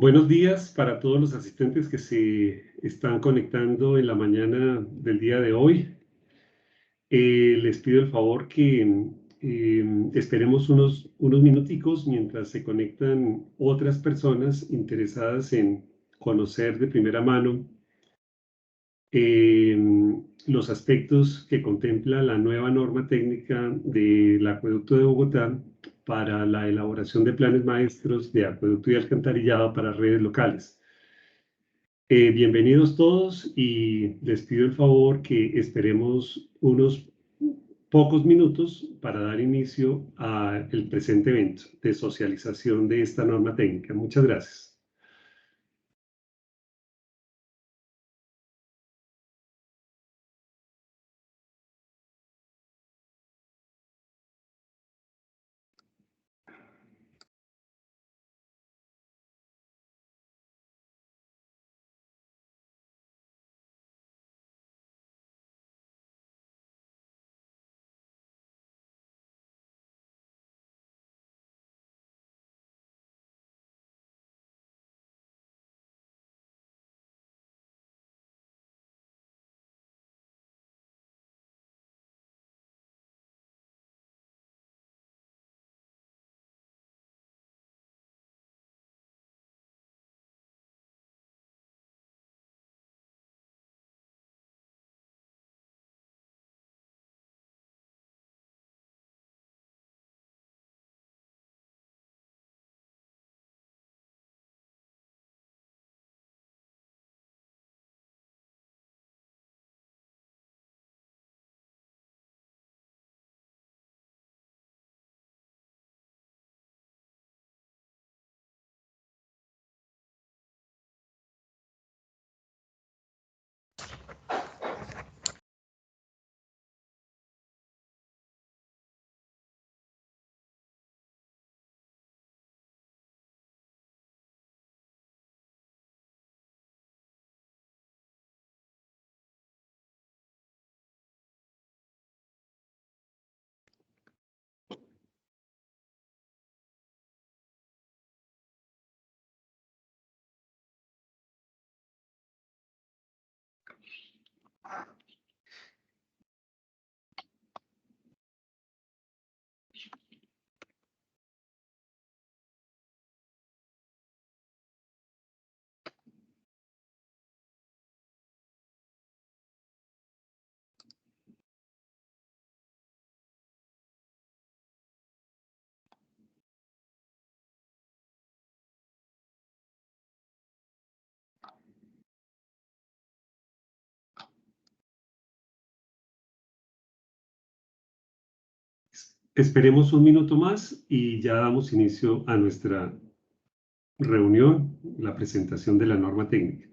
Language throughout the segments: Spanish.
Buenos días para todos los asistentes que se están conectando en la mañana del día de hoy. Les pido el favor que esperemos unos minuticos mientras se conectan otras personas interesadas en conocer de primera mano eh, los aspectos que contempla la nueva norma técnica del Acueducto de Bogotá para la elaboración de planes maestros de acueducto y alcantarillado para redes locales. Bienvenidos todos y les pido el favor que esperemos unos pocos minutos para dar inicio al presente evento de socialización de esta norma técnica. Muchas gracias. Esperemos un minuto más y ya damos inicio a nuestra reunión, la presentación de la norma técnica.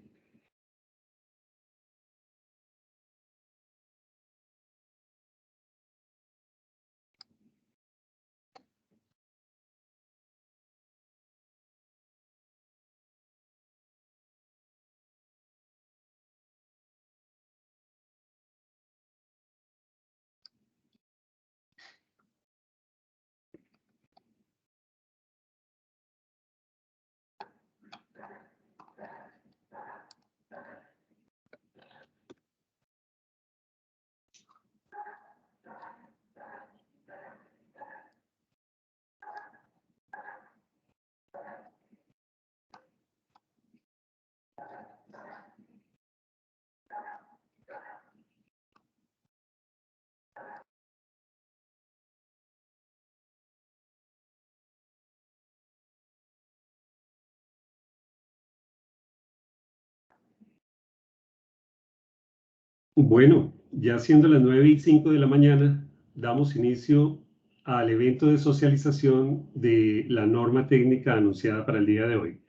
Bueno, ya siendo las 9:05 de la mañana, damos inicio al evento de socialización de la norma técnica anunciada para el día de hoy.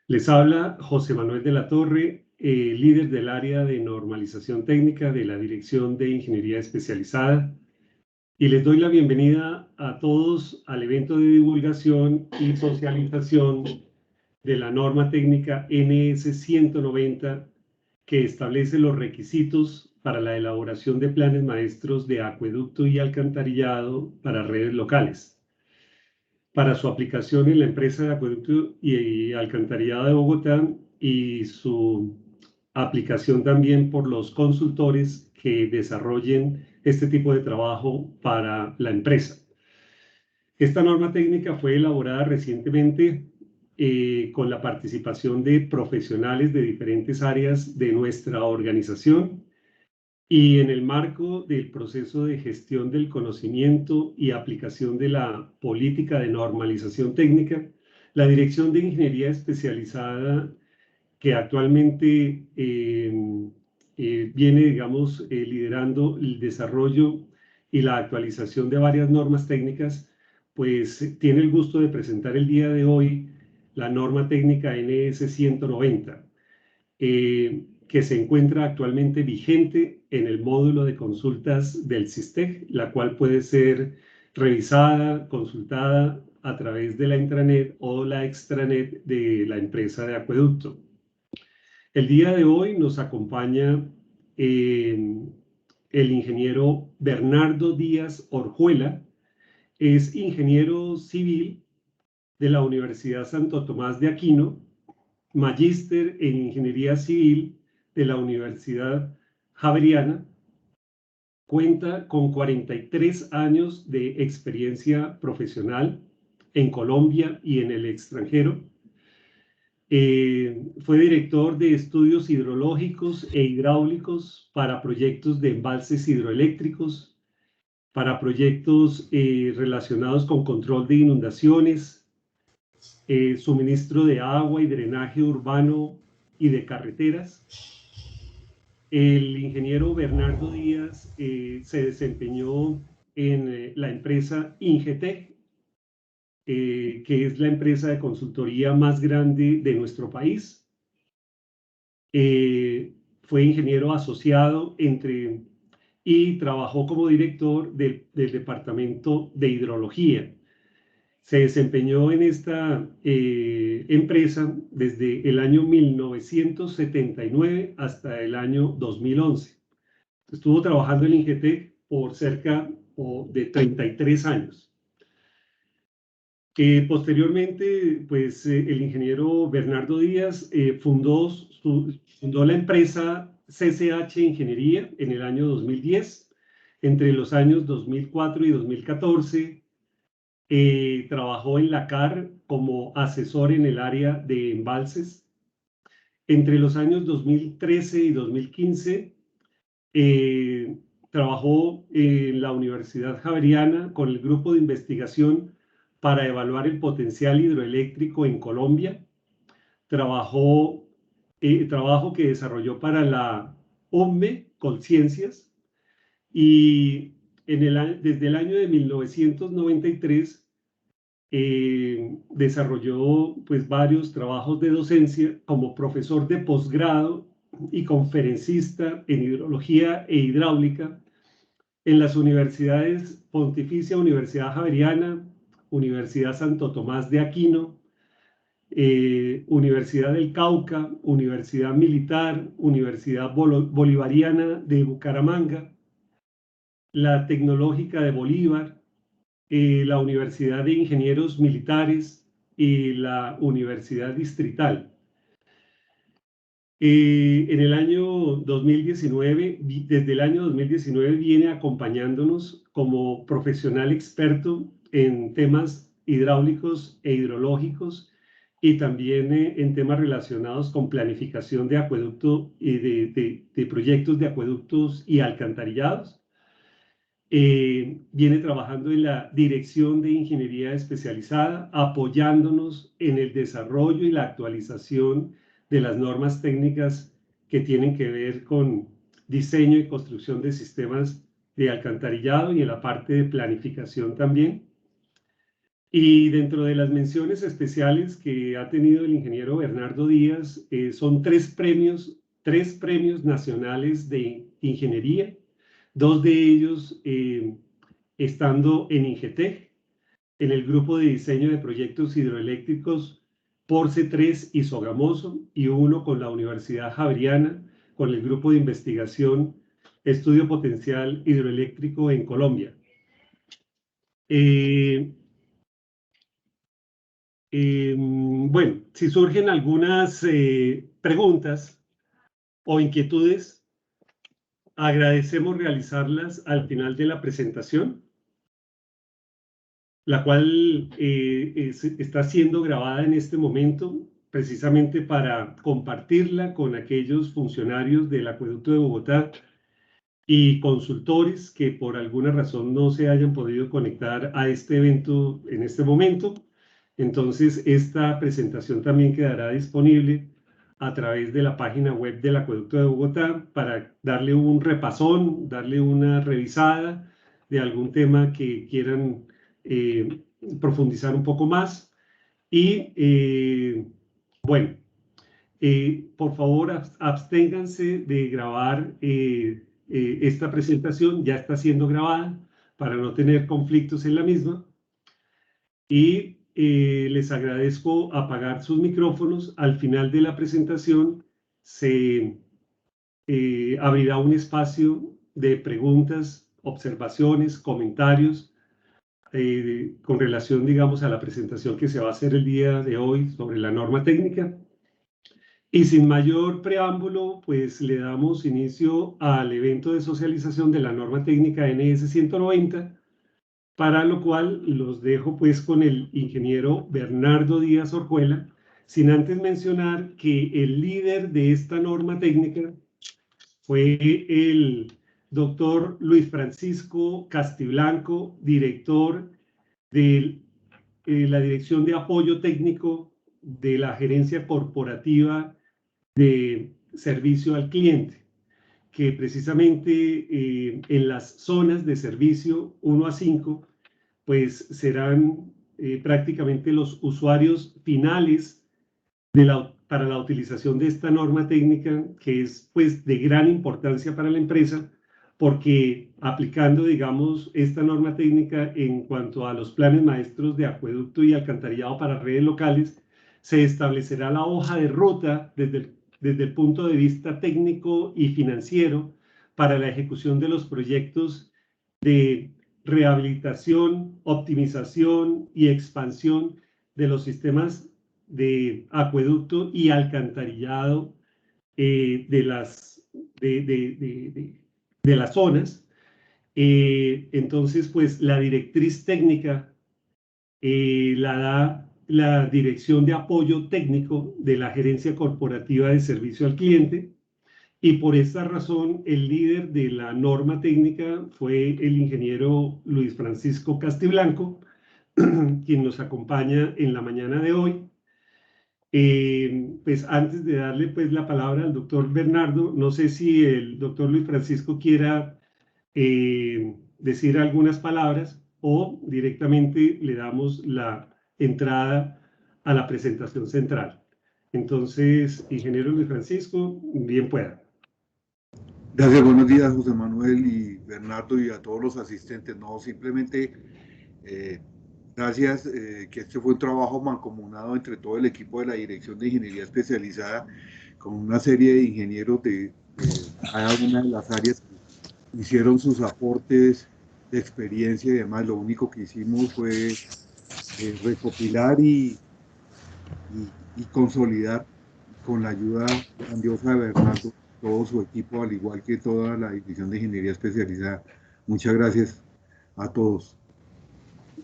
Les habla José Manuel de la Torre, líder del área de normalización técnica de la Dirección de Ingeniería Especializada, y les doy la bienvenida a todos al evento de divulgación y socialización de la norma técnica NS 190, que establece los requisitos para la elaboración de planes maestros de acueducto y alcantarillado para redes locales. para su aplicación en la empresa de acueducto y alcantarillado de Bogotá y su aplicación también por los consultores que desarrollen este tipo de trabajo para la empresa. Esta norma técnica fue elaborada recientemente con la participación de profesionales de diferentes áreas de nuestra organización y en el marco del proceso de gestión del conocimiento y aplicación de la política de normalización técnica, la Dirección de Ingeniería Especializada que actualmente viene, digamos, liderando el desarrollo y la actualización de varias normas técnicas, pues tiene el gusto de presentar el día de hoy la norma técnica NS 190, que se encuentra actualmente vigente en el módulo de consultas del SISTEC, la cual puede ser revisada, consultada a través de la intranet o la extranet de la empresa de acueducto. El día de hoy nos acompaña el ingeniero Bernardo Díaz Orjuela, es ingeniero civil de la Universidad Santo Tomás de Aquino, magíster en ingeniería civil de la Universidad Javeriana, cuenta con 43 años de experiencia profesional en Colombia y en el extranjero. Fue director de estudios hidrológicos e hidráulicos para proyectos de embalses hidroeléctricos, para proyectos relacionados con control de inundaciones, suministro de agua y drenaje urbano y de carreteras. El ingeniero Bernardo Díaz se desempeñó en la empresa Ingetec, que es la empresa de consultoría más grande de nuestro país. Fue ingeniero asociado y trabajó como director del Departamento de Hidrología. Se desempeñó en esta empresa desde el año 1979 hasta el año 2011. Estuvo trabajando en Ingetec por cerca de 33 años. Posteriormente, pues el ingeniero Bernardo Díaz fundó la empresa CCH Ingeniería en el año 2010. Entre los años 2004 y 2014 trabajó en la CAR como asesor en el área de embalses. Entre los años 2013 y 2015 trabajó en la Universidad Javeriana con el grupo de investigación para evaluar el potencial hidroeléctrico en Colombia. Trabajo que desarrolló para la OMME Colciencias y desde el año de 1993 desarrolló pues varios trabajos de docencia como profesor de posgrado y conferencista en hidrología e hidráulica en las universidades Pontificia Universidad Javeriana, Universidad Santo Tomás de Aquino, Universidad del Cauca, Universidad Militar, Universidad Bolivariana de Bucaramanga, la Tecnológica de Bolívar, la Universidad de Ingenieros Militares y la Universidad Distrital. En el año 2019, desde el año 2019 viene acompañándonos como profesional experto en temas hidráulicos e hidrológicos y también en temas relacionados con planificación de acueducto y de proyectos de acueductos y alcantarillados. Viene trabajando en la Dirección de Ingeniería Especializada, apoyándonos en el desarrollo y la actualización de las normas técnicas que tienen que ver con diseño y construcción de sistemas de alcantarillado y en la parte de planificación también. Y dentro de las menciones especiales que ha tenido el ingeniero Bernardo Díaz, son tres premios nacionales de ingeniería, dos de ellos estando en Ingetec, en el grupo de diseño de proyectos hidroeléctricos Porce 3 y Sogamoso, y uno con la Universidad Javeriana, con el grupo de investigación Estudio Potencial Hidroeléctrico en Colombia. Bueno, si surgen algunas preguntas o inquietudes, agradecemos realizarlas al final de la presentación, la cual está siendo grabada en este momento precisamente para compartirla con aquellos funcionarios del Acueducto de Bogotá y consultores que por alguna razón no se hayan podido conectar a este evento en este momento. Entonces, esta presentación también quedará disponible a través de la página web del Acueducto de Bogotá para darle un repasón, darle una revisada de algún tema que quieran eh, profundizar un poco más. Y bueno, por favor, absténganse de grabar esta presentación, ya está siendo grabada para no tener conflictos en la misma. Y les agradezco apagar sus micrófonos. Al final de la presentación se abrirá un espacio de preguntas, observaciones, comentarios con relación, digamos, a la presentación que se va a hacer el día de hoy sobre la norma técnica. Y sin mayor preámbulo, pues le damos inicio al evento de socialización de la norma técnica NS 190, para lo cual los dejo pues con el ingeniero Bernardo Díaz Orjuela, sin antes mencionar que el líder de esta norma técnica fue el doctor Luis Francisco Castiblanco, director de la Dirección de Apoyo Técnico de la Gerencia Corporativa de servicio al cliente, que precisamente en las zonas de servicio 1 a 5, pues serán prácticamente los usuarios finales para la utilización de esta norma técnica, que es pues de gran importancia para la empresa, porque aplicando, digamos, esta norma técnica en cuanto a los planes maestros de acueducto y alcantarillado para redes locales, se establecerá la hoja de ruta desde el punto de vista técnico y financiero para la ejecución de los proyectos de rehabilitación, optimización y expansión de los sistemas de acueducto y alcantarillado de las zonas. Entonces, pues la directriz técnica la da la Dirección de Apoyo Técnico de la Gerencia Corporativa de Servicio al Cliente, y por esta razón el líder de la norma técnica fue el ingeniero Luis Francisco Castiblanco, quien nos acompaña en la mañana de hoy. Pues antes de darle pues la palabra al doctor Bernardo, no sé si el doctor Luis Francisco quiera decir algunas palabras o directamente le damos la entrada a la presentación central. Entonces, ingeniero Luis Francisco, bien pueda. Gracias, buenos días, José Manuel y Bernardo y a todos los asistentes. No, simplemente gracias, que este fue un trabajo mancomunado entre todo el equipo de la Dirección de Ingeniería Especializada con una serie de ingenieros de cada una de las áreas que hicieron sus aportes de experiencia y demás. Lo único que hicimos fue recopilar y consolidar con la ayuda grandiosa de Bernardo, todo su equipo, al igual que toda la División de Ingeniería Especializada. Muchas gracias a todos.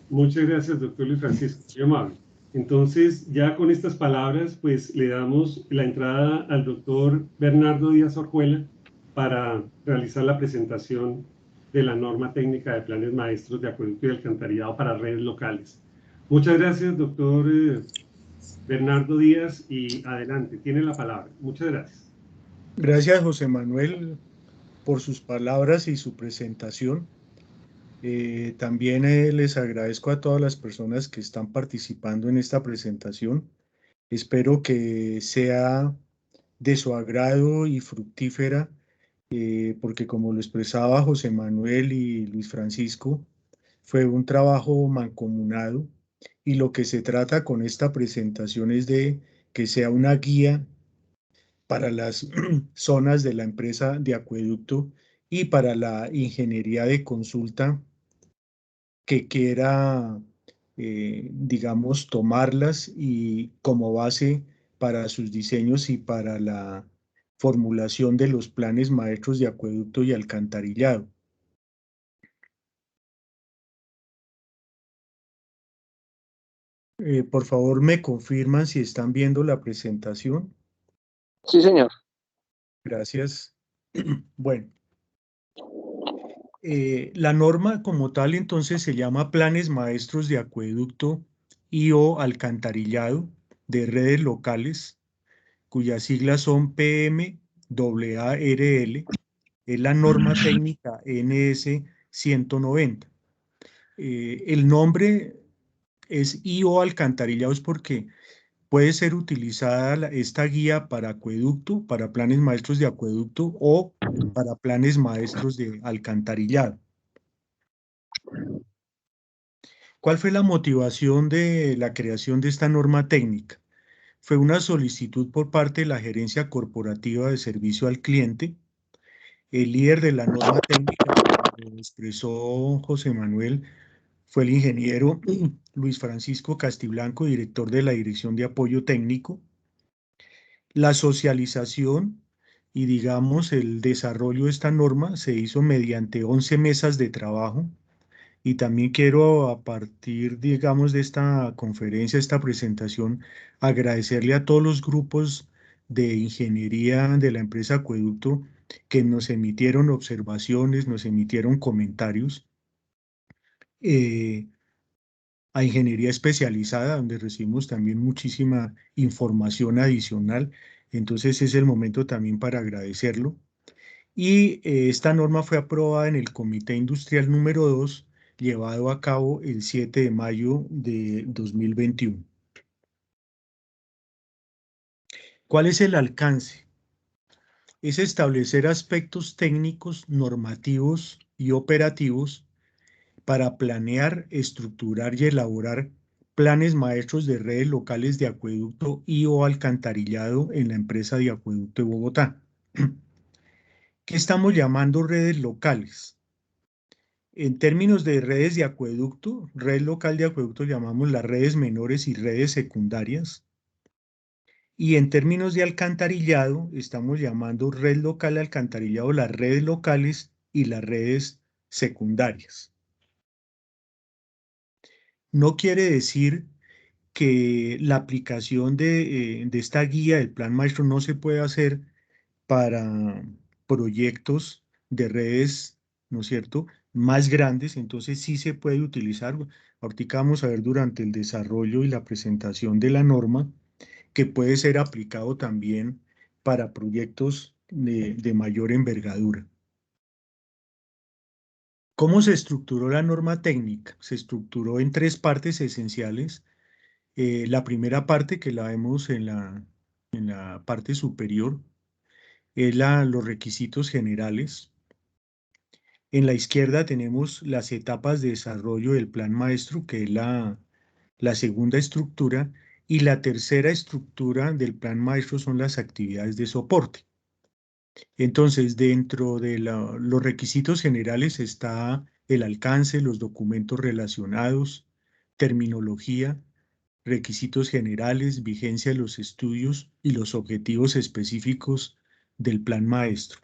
Muchas gracias, doctor Luis Francisco, muy amable. Entonces, ya con estas palabras, pues le damos la entrada al doctor Bernardo Díaz Orjuela para realizar la presentación de la norma técnica de planes maestros de acueducto y alcantarillado para redes locales. Muchas gracias, doctor Bernardo Díaz, y adelante, tiene la palabra. Muchas gracias. Gracias, José Manuel, por sus palabras y su presentación. También les agradezco a todas las personas que están participando en esta presentación. Espero que sea de su agrado y fructífera, porque como lo expresaba José Manuel y Luis Francisco, fue un trabajo mancomunado y lo que se trata con esta presentación es de que sea una guía para las zonas de la empresa de acueducto y para la ingeniería de consulta que quiera digamos, tomarlas y como base para sus diseños y para la formulación de los planes maestros de acueducto y alcantarillado. Por favor, me confirman si están viendo la presentación. Sí, señor. Gracias. Bueno, la norma como tal entonces se llama Planes Maestros de Acueducto y/o Alcantarillado de Redes Locales, cuyas siglas son PMAARL, es la norma técnica NS 190. El nombre es I/o Alcantarillados porque puede ser utilizada esta guía para acueducto, para planes maestros de acueducto o para planes maestros de alcantarillado. ¿Cuál fue la motivación de la creación de esta norma técnica? Fue una solicitud por parte de la Gerencia Corporativa de Servicio al Cliente. El líder de la norma técnica, como lo expresó José Manuel, fue el ingeniero Luis Francisco Castiblanco, director de la Dirección de Apoyo Técnico. La socialización y, digamos, el desarrollo de esta norma se hizo mediante 11 mesas de trabajo. Y también quiero, a partir, digamos, de esta conferencia, esta presentación, agradecerle a todos los grupos de ingeniería de la empresa Acueducto que nos emitieron observaciones, nos emitieron comentarios. A ingeniería especializada, donde recibimos también muchísima información adicional. Entonces es el momento también para agradecerlo. Y esta norma fue aprobada en el Comité Industrial número 2, llevado a cabo el 7 de mayo de 2021. ¿Cuál es el alcance? Es establecer aspectos técnicos, normativos y operativos para planear, estructurar y elaborar planes maestros de redes locales de acueducto y/o alcantarillado en la empresa de Acueducto de Bogotá. ¿Qué estamos llamando redes locales? En términos de redes de acueducto, red local de acueducto llamamos las redes menores y redes secundarias. Y en términos de alcantarillado, estamos llamando red local de alcantarillado las redes locales y las redes secundarias. No quiere decir que la aplicación de esta guía del plan maestro no se puede hacer para proyectos de redes, ¿no es cierto?, más grandes. Entonces sí se puede utilizar. Ahorita vamos a ver durante el desarrollo y la presentación de la norma que puede ser aplicado también para proyectos de mayor envergadura. ¿Cómo se estructuró la norma técnica? Se estructuró en 3 partes esenciales. La primera parte, que la vemos en la parte superior, es los requisitos generales. En la izquierda tenemos las etapas de desarrollo del plan maestro, que es la segunda estructura, y la tercera estructura del plan maestro son las actividades de soporte. Entonces, dentro de los requisitos generales está el alcance, los documentos relacionados, terminología, requisitos generales, vigencia de los estudios y los objetivos específicos del plan maestro.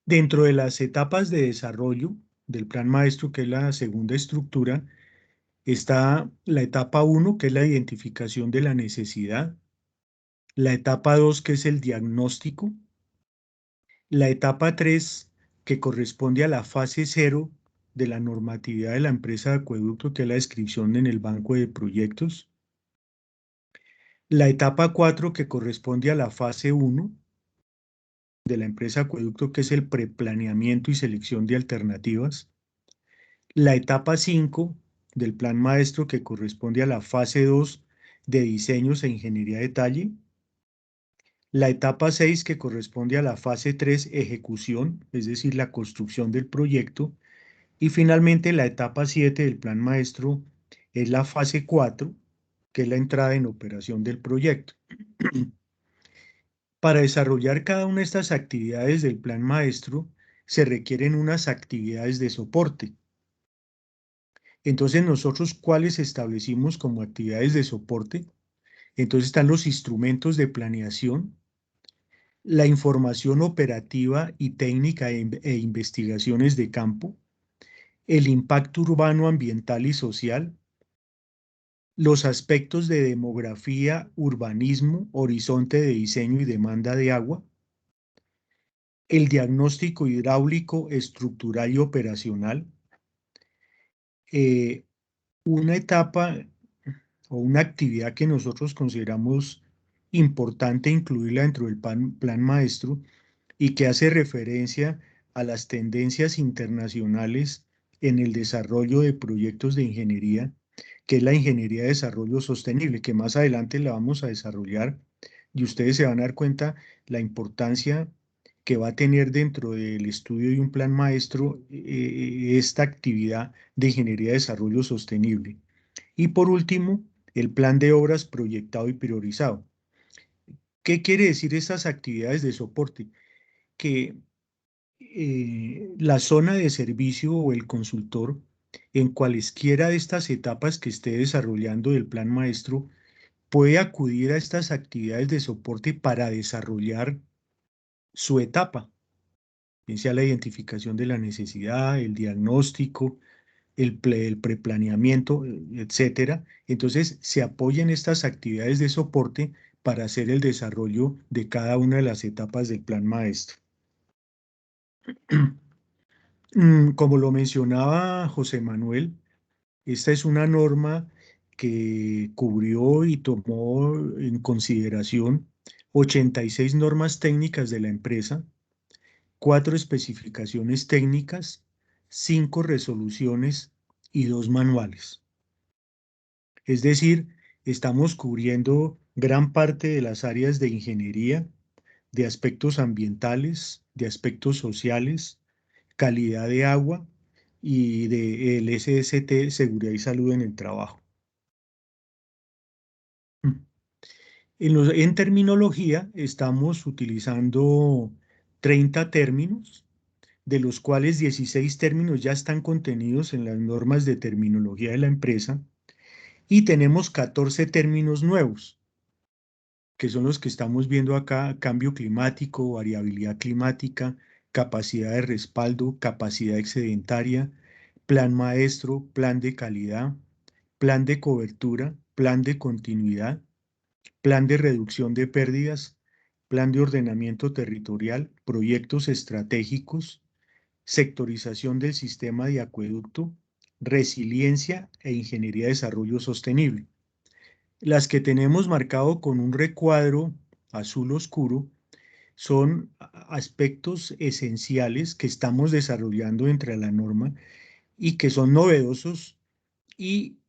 Dentro de las etapas de desarrollo del plan maestro, que es la segunda estructura, está la etapa 1, que es la identificación de la necesidad, la etapa 2, que es el diagnóstico, la etapa 3, que corresponde a la fase 0 de la normatividad de la empresa de acueducto, que es la descripción en el banco de proyectos, la etapa 4, que corresponde a la fase 1 de la empresa acueducto, que es el preplaneamiento y selección de alternativas, la etapa 5 del plan maestro, que corresponde a la fase 2 de diseños e ingeniería de detalle, la etapa 6, que corresponde a la fase 3, ejecución, es decir, la construcción del proyecto, y finalmente la etapa 7 del plan maestro es la fase 4, que es la entrada en operación del proyecto. Para desarrollar cada una de estas actividades del plan maestro, se requieren unas actividades de soporte. Entonces nosotros, ¿cuáles establecimos como actividades de soporte? Entonces están los instrumentos de planeación, la información operativa y técnica e investigaciones de campo, el impacto urbano, ambiental y social, los aspectos de demografía, urbanismo, horizonte de diseño y demanda de agua, el diagnóstico hidráulico, estructural y operacional, eh, una etapa o una actividad que nosotros consideramos importante incluirla dentro del plan maestro y que hace referencia a las tendencias internacionales en el desarrollo de proyectos de ingeniería, que es la ingeniería de desarrollo sostenible, que más adelante la vamos a desarrollar y ustedes se van a dar cuenta la importancia que va a tener dentro del estudio de un plan maestro esta actividad de ingeniería de desarrollo sostenible. Y por último, el plan de obras proyectado y priorizado. ¿Qué quiere decir estas actividades de soporte? Que la zona de servicio o el consultor, en cualesquiera de estas etapas que esté desarrollando el plan maestro, puede acudir a estas actividades de soporte para desarrollar su etapa, bien sea la identificación de la necesidad, el diagnóstico, el preplaneamiento, etcétera. Entonces, se apoyan estas actividades de soporte para hacer el desarrollo de cada una de las etapas del plan maestro. Como lo mencionaba José Manuel, esta es una norma que cubrió y tomó en consideración 86 normas técnicas de la empresa, 4 especificaciones técnicas, 5 resoluciones y 2 manuales. Es decir, estamos cubriendo gran parte de las áreas de ingeniería, de aspectos ambientales, de aspectos sociales, calidad de agua y del SST, seguridad y salud en el trabajo. En terminología estamos utilizando 30 términos, de los cuales 16 términos ya están contenidos en las normas de terminología de la empresa y tenemos 14 términos nuevos, que son los que estamos viendo acá: cambio climático, variabilidad climática, capacidad de respaldo, capacidad excedentaria, plan maestro, plan de calidad, plan de cobertura, plan de continuidad, plan de reducción de pérdidas, plan de ordenamiento territorial, proyectos estratégicos, sectorización del sistema de acueducto, resiliencia e ingeniería de desarrollo sostenible. Las que tenemos marcado con un recuadro azul oscuro son aspectos esenciales que estamos desarrollando entre la norma y que son novedosos y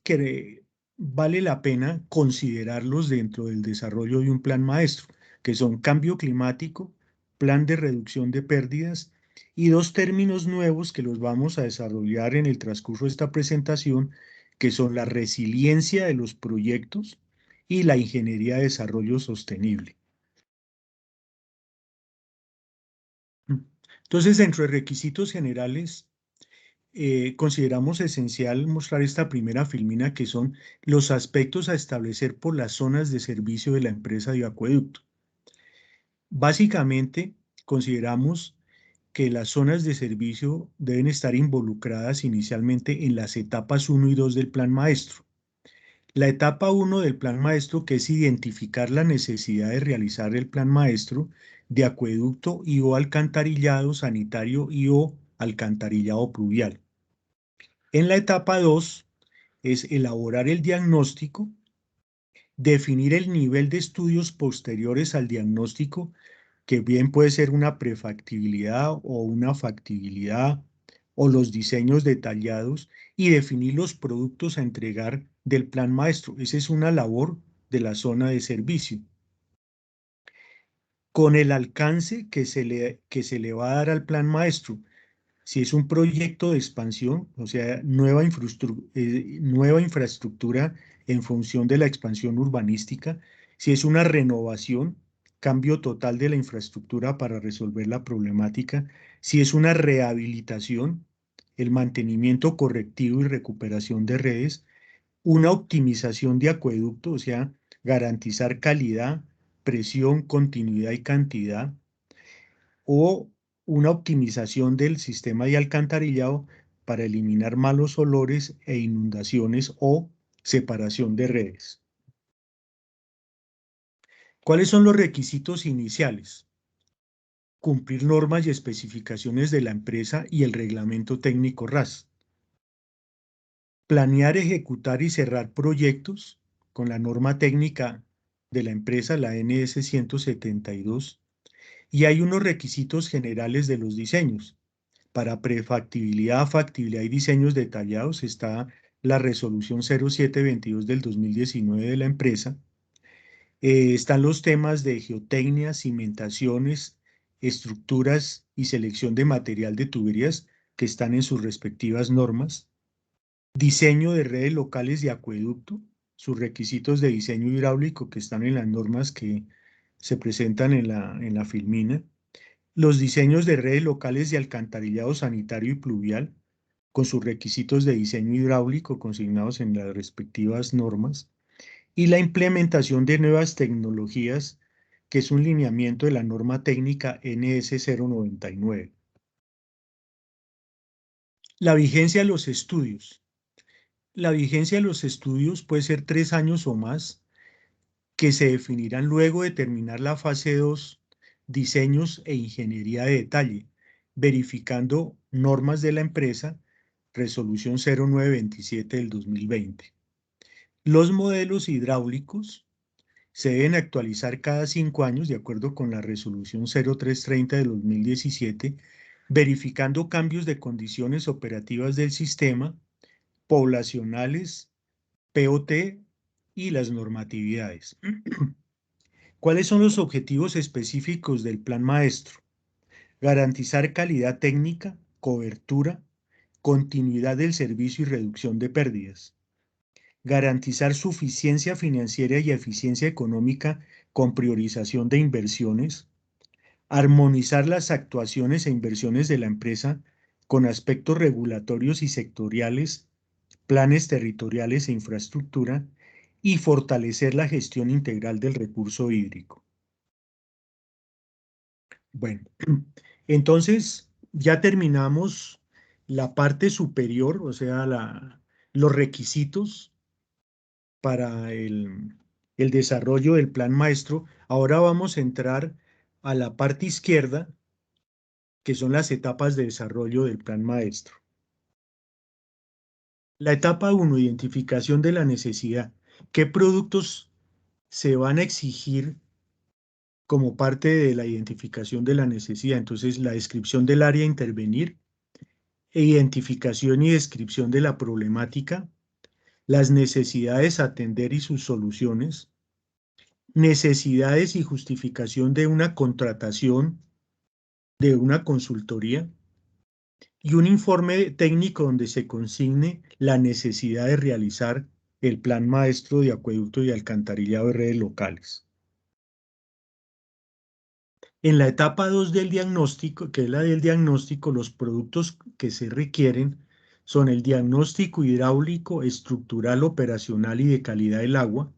que vale la pena considerarlos dentro del desarrollo de un plan maestro, que son cambio climático, plan de reducción de pérdidas y 2 términos nuevos que los vamos a desarrollar en el transcurso de esta presentación, que son la resiliencia de los proyectos y la ingeniería de desarrollo sostenible. Entonces, dentro de requisitos generales, consideramos esencial mostrar esta primera filmina, que son los aspectos a establecer por las zonas de servicio de la empresa de acueducto. Básicamente, consideramos que las zonas de servicio deben estar involucradas inicialmente en las etapas 1 y 2 del plan maestro. La etapa 1 del plan maestro, que es identificar la necesidad de realizar el plan maestro de acueducto y o alcantarillado sanitario y o alcantarillado pluvial. En la etapa 2 es elaborar el diagnóstico, definir el nivel de estudios posteriores al diagnóstico, que bien puede ser una prefactibilidad o una factibilidad, o los diseños detallados, y definir los productos a entregar del plan maestro. Esa es una labor de la zona de servicio, con el alcance que se le va a dar al plan maestro. Si es un proyecto de expansión, o sea, nueva infraestructura en función de la expansión urbanística; si es una renovación, cambio total de la infraestructura para resolver la problemática; si es una rehabilitación, el mantenimiento correctivo y recuperación de redes, una optimización de acueducto, o sea, garantizar calidad, presión, continuidad y cantidad, o una optimización del sistema de alcantarillado para eliminar malos olores e inundaciones o separación de redes. ¿Cuáles son los requisitos iniciales? Cumplir normas y especificaciones de la empresa y el reglamento técnico RAS. Planear, ejecutar y cerrar proyectos con la norma técnica de la empresa, la NS 172, y hay unos requisitos generales de los diseños. Para prefactibilidad, factibilidad y diseños detallados está la resolución 0722 del 2019 de la empresa. Están los temas de geotecnia, cimentaciones, estructuras y selección de material de tuberías que están en sus respectivas normas. Diseño de redes locales de acueducto, sus requisitos de diseño hidráulico que están en las normas que se presentan en la filmina. Los diseños de redes locales de alcantarillado sanitario y pluvial, con sus requisitos de diseño hidráulico consignados en las respectivas normas, y la implementación de nuevas tecnologías, que es un lineamiento de la norma técnica NS 099. La vigencia de los estudios. La vigencia de los estudios puede ser 3 años o más, que se definirán luego de terminar la fase 2, diseños e ingeniería de detalle, verificando normas de la empresa, resolución 0927 del 2020. Los modelos hidráulicos se deben actualizar cada 5 años, de acuerdo con la resolución 0330 del 2017, verificando cambios de condiciones operativas del sistema, poblacionales, POT y las normatividades. ¿Cuáles son los objetivos específicos del Plan Maestro? Garantizar calidad técnica, cobertura, continuidad del servicio y reducción de pérdidas. Garantizar suficiencia financiera y eficiencia económica con priorización de inversiones. Armonizar las actuaciones e inversiones de la empresa con aspectos regulatorios y sectoriales, planes territoriales e infraestructura, y fortalecer la gestión integral del recurso hídrico. Bueno, entonces ya terminamos la parte superior, o sea, los requisitos para el desarrollo del plan maestro. Ahora vamos a entrar a la parte izquierda, que son las etapas de desarrollo del plan maestro. La etapa 1, identificación de la necesidad. ¿Qué productos se van a exigir como parte de la identificación de la necesidad? Entonces, la descripción del área a intervenir, identificación y descripción de la problemática, las necesidades a atender y sus soluciones, necesidades y justificación de una contratación, de una consultoría, y un informe técnico donde se consigne la necesidad de realizar el plan maestro de acueducto y alcantarillado de redes locales. En la etapa 2 del diagnóstico, que es la del diagnóstico, los productos que se requieren son el diagnóstico hidráulico, estructural, operacional y de calidad del agua,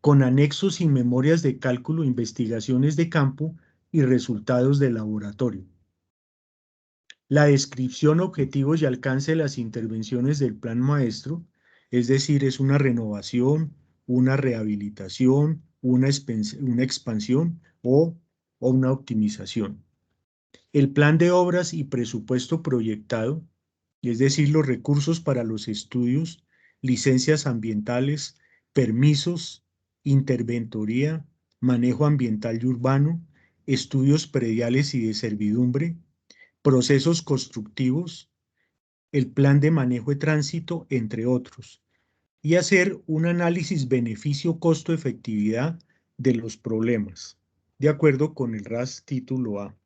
con anexos y memorias de cálculo, investigaciones de campo y resultados de laboratorio. La descripción, objetivos y alcance de las intervenciones del plan maestro, es decir, es una renovación, una rehabilitación, una expansión o una optimización. El plan de obras y presupuesto proyectado, es decir, los recursos para los estudios, licencias ambientales, permisos, interventoría, manejo ambiental y urbano, estudios prediales y de servidumbre, procesos constructivos, el plan de manejo de tránsito, entre otros, y hacer un análisis beneficio-costo-efectividad de los problemas, de acuerdo con el RAS título A.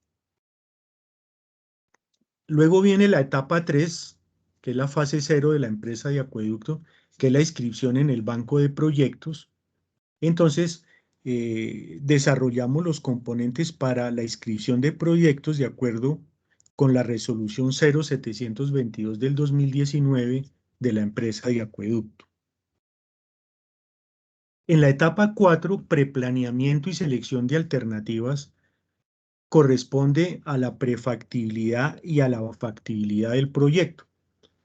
Luego viene la etapa 3, que es la fase 0 de la empresa de acueducto, que es la inscripción en el banco de proyectos. Entonces, desarrollamos los componentes para la inscripción de proyectos de acuerdo con la resolución 0722 del 2019 de la empresa de acueducto. En la etapa 4, preplaneamiento y selección de alternativas, corresponde a la prefactibilidad y a la factibilidad del proyecto.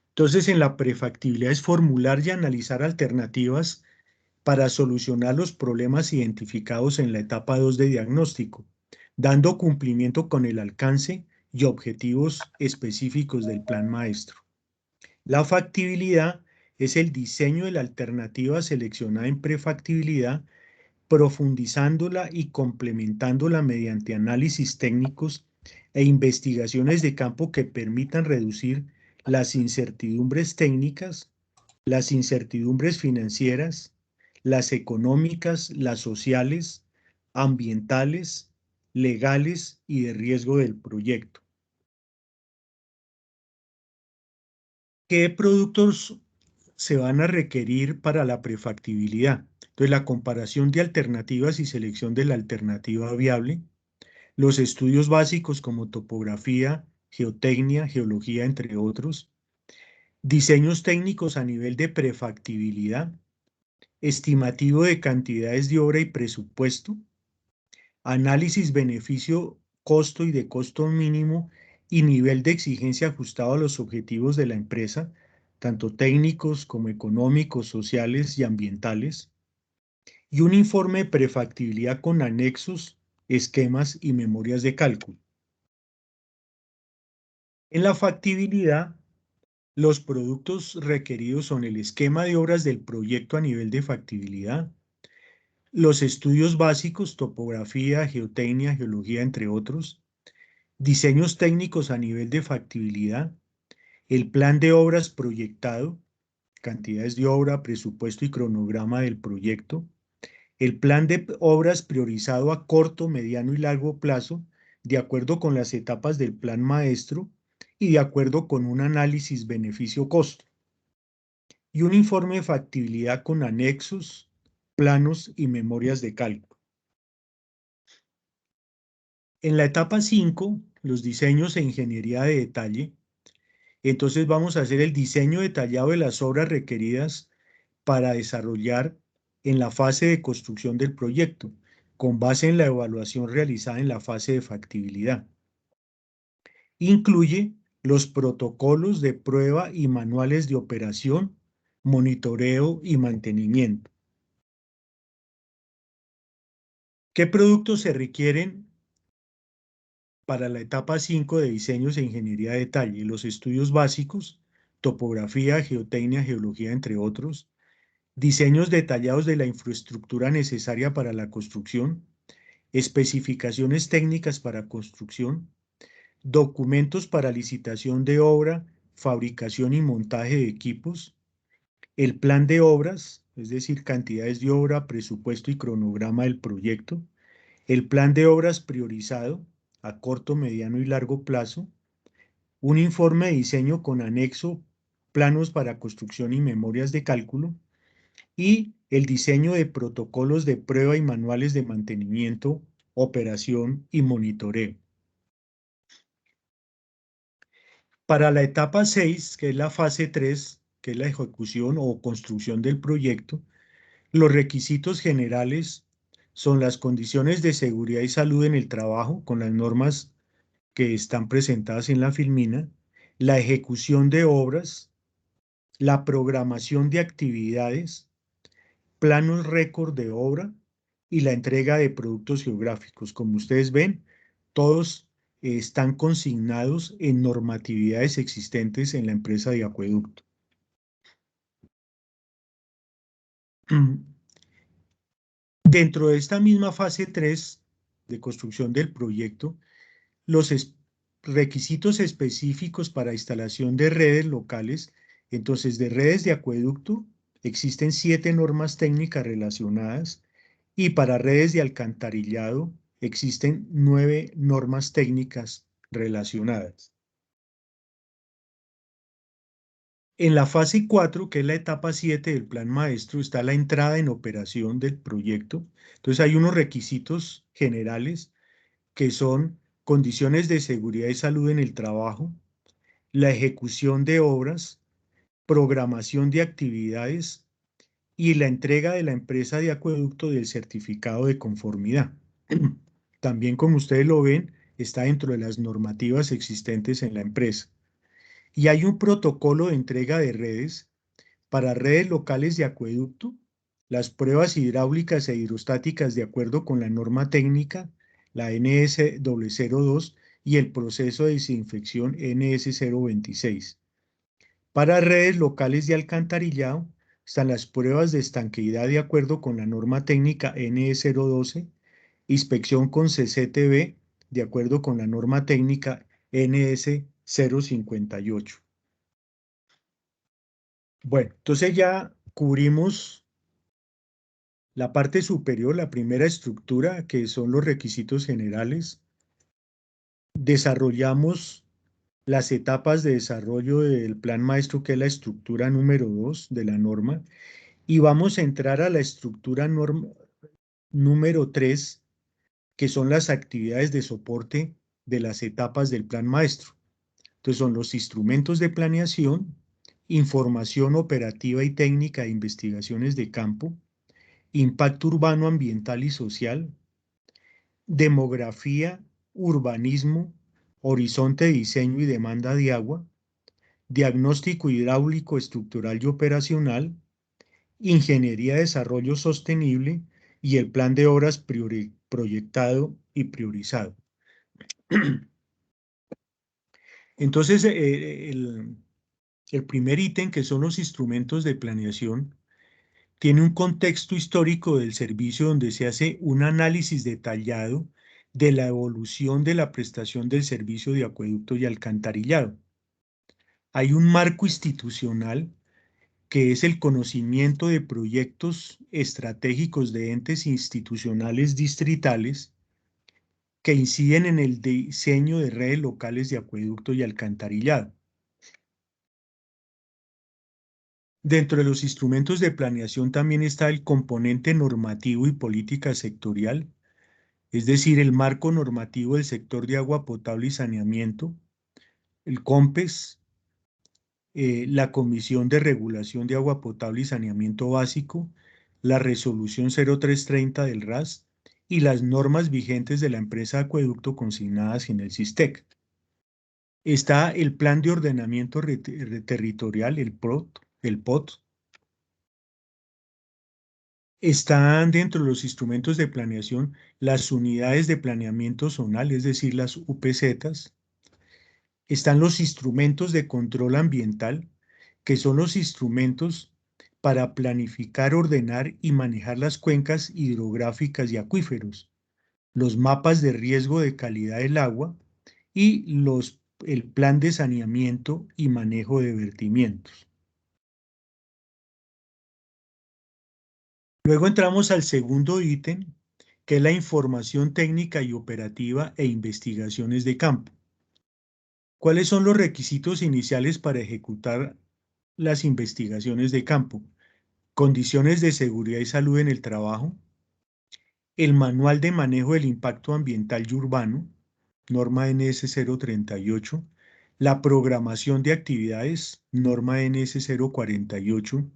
Entonces, en la prefactibilidad es formular y analizar alternativas para solucionar los problemas identificados en la etapa 2 de diagnóstico, dando cumplimiento con el alcance y objetivos específicos del plan maestro. La factibilidad es el diseño de la alternativa seleccionada en prefactibilidad, profundizándola y complementándola mediante análisis técnicos e investigaciones de campo que permitan reducir las incertidumbres técnicas, las incertidumbres financieras, las económicas, las sociales, ambientales, legales y de riesgo del proyecto. ¿Qué productos se van a requerir para la prefactibilidad? Entonces, la comparación de alternativas y selección de la alternativa viable, los estudios básicos como topografía, geotecnia, geología, entre otros, diseños técnicos a nivel de prefactibilidad, estimativo de cantidades de obra y presupuesto, análisis beneficio-costo y de costo mínimo y nivel de exigencia ajustado a los objetivos de la empresa, tanto técnicos como económicos, sociales y ambientales, y un informe de prefactibilidad con anexos, esquemas y memorias de cálculo. En la factibilidad, los productos requeridos son el esquema de obras del proyecto a nivel de factibilidad, los estudios básicos, topografía, geotecnia, geología, entre otros, diseños técnicos a nivel de factibilidad, el plan de obras proyectado, cantidades de obra, presupuesto y cronograma del proyecto, el plan de obras priorizado a corto, mediano y largo plazo, de acuerdo con las etapas del plan maestro y de acuerdo con un análisis beneficio-costo, y un informe de factibilidad con anexos, planos y memorias de cálculo. En la etapa 5, los diseños e ingeniería de detalle, entonces vamos a hacer el diseño detallado de las obras requeridas para desarrollar en la fase de construcción del proyecto, con base en la evaluación realizada en la fase de factibilidad. Incluye los protocolos de prueba y manuales de operación, monitoreo y mantenimiento. ¿Qué productos se requieren para la etapa 5 de diseños e ingeniería de detalle? Los estudios básicos, topografía, geotecnia, geología, entre otros, diseños detallados de la infraestructura necesaria para la construcción, especificaciones técnicas para construcción, documentos para licitación de obra, fabricación y montaje de equipos, el plan de obras, es decir, cantidades de obra, presupuesto y cronograma del proyecto, el plan de obras priorizado a corto, mediano y largo plazo, un informe de diseño con anexo, planos para construcción y memorias de cálculo, y el diseño de protocolos de prueba y manuales de mantenimiento, operación y monitoreo. Para la etapa 6, que es la fase 3, que es la ejecución o construcción del proyecto, los requisitos generales son las condiciones de seguridad y salud en el trabajo con las normas que están presentadas en la filmina, la ejecución de obras, la programación de actividades, planos récord de obra y la entrega de productos geográficos. Como ustedes ven, todos están consignados en normatividades existentes en la empresa de acueducto. Dentro de esta misma fase 3 de construcción del proyecto, los requisitos específicos para instalación de redes locales, entonces de redes de acueducto, existen 7 normas técnicas relacionadas y para redes de alcantarillado existen 9 normas técnicas relacionadas. En la fase 4, que es la etapa 7 del plan maestro, está la entrada en operación del proyecto. Entonces hay unos requisitos generales que son condiciones de seguridad y salud en el trabajo, la ejecución de obras, programación de actividades y la entrega de la empresa de acueducto del certificado de conformidad. También, como ustedes lo ven, está dentro de las normativas existentes en la empresa. Y hay un protocolo de entrega de redes para redes locales de acueducto, las pruebas hidráulicas e hidrostáticas de acuerdo con la norma técnica, la NS002, y el proceso de desinfección NS026. Para redes locales de alcantarillado, están las pruebas de estanqueidad de acuerdo con la norma técnica NE012, inspección con CCTV de acuerdo con la norma técnica NS058. Bueno, entonces ya cubrimos la parte superior, la primera estructura, que son los requisitos generales. Desarrollamos las etapas de desarrollo del plan maestro, que es la estructura número 2 de la norma, y vamos a entrar a la estructura número 3, que son las actividades de soporte de las etapas del plan maestro. Entonces son los instrumentos de planeación, información operativa y técnica de investigaciones de campo, impacto urbano, ambiental y social, demografía, urbanismo, horizonte de diseño y demanda de agua, diagnóstico hidráulico, estructural y operacional, ingeniería de desarrollo sostenible y el plan de obras proyectado y priorizado. Entonces, el primer ítem, que son los instrumentos de planeación, tiene un contexto histórico del servicio donde se hace un análisis detallado de la evolución de la prestación del servicio de acueducto y alcantarillado. Hay un marco institucional que es el conocimiento de proyectos estratégicos de entes institucionales distritales que inciden en el diseño de redes locales de acueducto y alcantarillado. Dentro de los instrumentos de planeación también está el componente normativo y política sectorial, es decir, el marco normativo del sector de agua potable y saneamiento, el COMPES, la Comisión de Regulación de Agua Potable y Saneamiento Básico, la Resolución 0330 del RAS y las normas vigentes de la empresa de acueducto consignadas en el SISTEC. Está el Plan de Ordenamiento Territorial, el POT. Están dentro de los instrumentos de planeación las unidades de planeamiento zonal, es decir, las UPZs. Están los instrumentos de control ambiental, que son los instrumentos para planificar, ordenar y manejar las cuencas hidrográficas y acuíferos, los mapas de riesgo de calidad del agua y el plan de saneamiento y manejo de vertimientos. Luego entramos al segundo ítem, que es la información técnica y operativa e investigaciones de campo. ¿Cuáles son los requisitos iniciales para ejecutar las investigaciones de campo? Condiciones de seguridad y salud en el trabajo, el manual de manejo del impacto ambiental y urbano, norma NS038, la programación de actividades, norma NS048,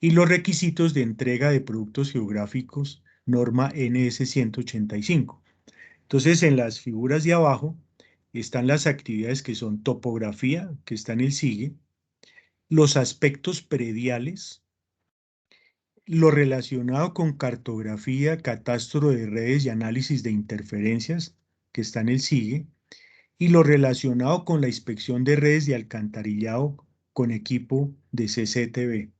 y los requisitos de entrega de productos geográficos, norma NS185. Entonces, en las figuras de abajo están las actividades que son topografía, que está en el SIGUE, los aspectos prediales, lo relacionado con cartografía, catastro de redes y análisis de interferencias, que está en el SIGUE, y lo relacionado con la inspección de redes de alcantarillado con equipo de CCTV.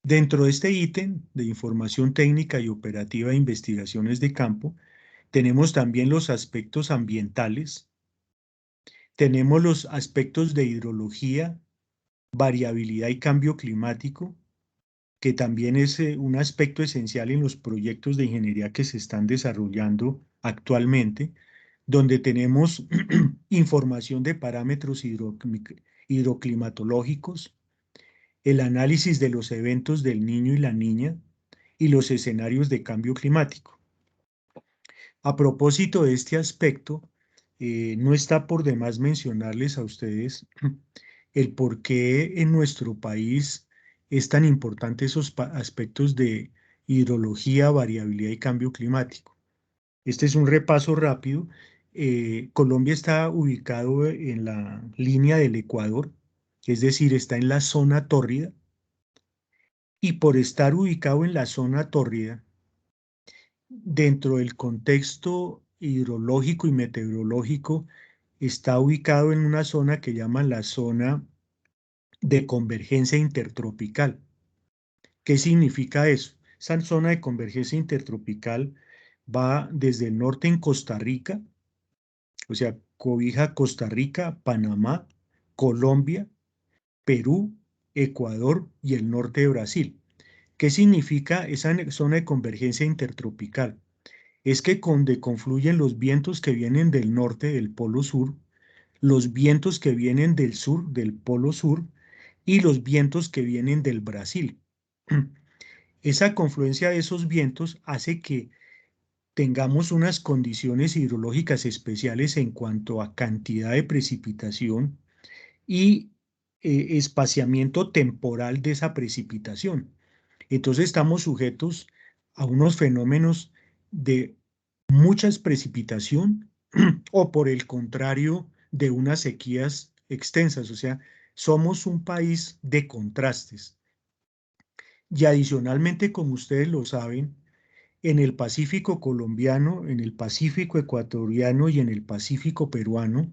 Dentro de este ítem de información técnica y operativa de investigaciones de campo, tenemos también los aspectos ambientales, tenemos los aspectos de hidrología, variabilidad y cambio climático, que también es un aspecto esencial en los proyectos de ingeniería que se están desarrollando actualmente, donde tenemos información de parámetros hidroclimatológicos, el análisis de los eventos del niño y la niña y los escenarios de cambio climático. A propósito de este aspecto, no está por demás mencionarles a ustedes el por qué en nuestro país es tan importante esos aspectos de hidrología, variabilidad y cambio climático. Este es un repaso rápido. Colombia está ubicado en la línea del Ecuador, es decir, está en la zona tórrida, y por estar ubicado en la zona tórrida, dentro del contexto hidrológico y meteorológico, está ubicado en una zona que llaman la zona de convergencia intertropical. ¿Qué significa eso? Esa zona de convergencia intertropical va desde el norte en Costa Rica, o sea, cobija Costa Rica, Panamá, Colombia, Perú, Ecuador y el norte de Brasil. ¿Qué significa esa zona de convergencia intertropical? Es que donde confluyen los vientos que vienen del norte del polo sur, los vientos que vienen del sur del polo sur y los vientos que vienen del Brasil. Esa confluencia de esos vientos hace que tengamos unas condiciones hidrológicas especiales en cuanto a cantidad de precipitación y espaciamiento temporal de esa precipitación. Entonces estamos sujetos a unos fenómenos de mucha precipitación o por el contrario de unas sequías extensas. O sea, somos un país de contrastes. Y adicionalmente, como ustedes lo saben, en el Pacífico colombiano, en el Pacífico ecuatoriano y en el Pacífico peruano,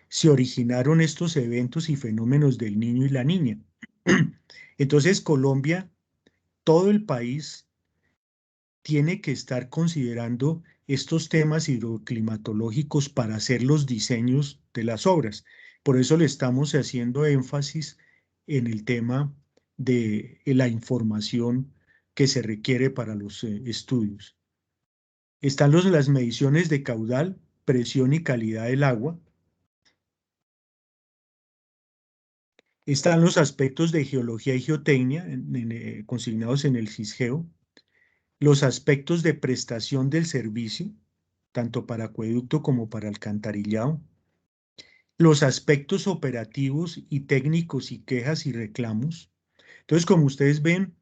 se originaron estos eventos y fenómenos del Niño y la Niña. Entonces, Colombia, todo el país, tiene que estar considerando estos temas hidroclimatológicos para hacer los diseños de las obras. Por eso le estamos haciendo énfasis en el tema de la información que se requiere para los estudios. Están las mediciones de caudal, presión y calidad del agua. Están los aspectos de geología y geotecnia consignados en el CISGEO. Los aspectos de prestación del servicio, tanto para acueducto como para alcantarillado. Los aspectos operativos y técnicos y quejas y reclamos. Entonces, como ustedes ven,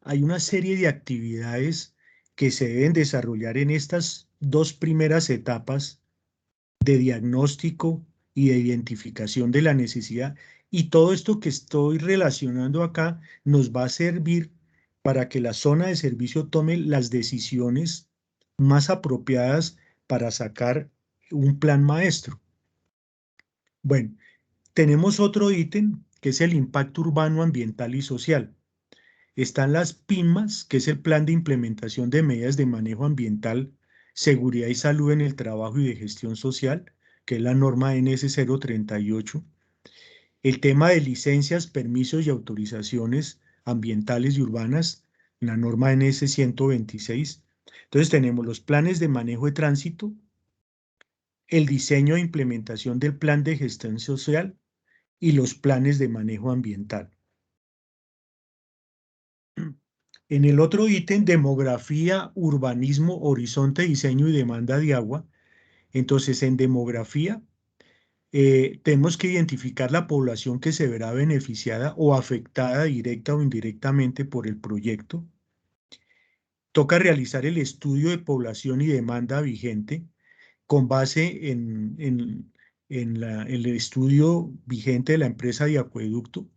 hay una serie de actividades que se deben desarrollar en estas dos primeras etapas de diagnóstico y de identificación de la necesidad. Y todo esto que estoy relacionando acá nos va a servir para que la zona de servicio tome las decisiones más apropiadas para sacar un plan maestro. Bueno, tenemos otro ítem que es el impacto urbano, ambiental y social. Están las PIMAS, que es el Plan de Implementación de Medidas de Manejo Ambiental, Seguridad y Salud en el Trabajo y de Gestión Social, que es la norma NS 038. El tema de licencias, permisos y autorizaciones ambientales y urbanas, la norma NS 126. Entonces tenemos los planes de manejo de tránsito, el diseño e implementación del plan de gestión social y los planes de manejo ambiental. En el otro ítem, demografía, urbanismo, horizonte, diseño y demanda de agua. Entonces, en demografía, tenemos que identificar la población que se verá beneficiada o afectada directa o indirectamente por el proyecto. Toca realizar el estudio de población y demanda vigente con base en el estudio vigente de la empresa de acueducto,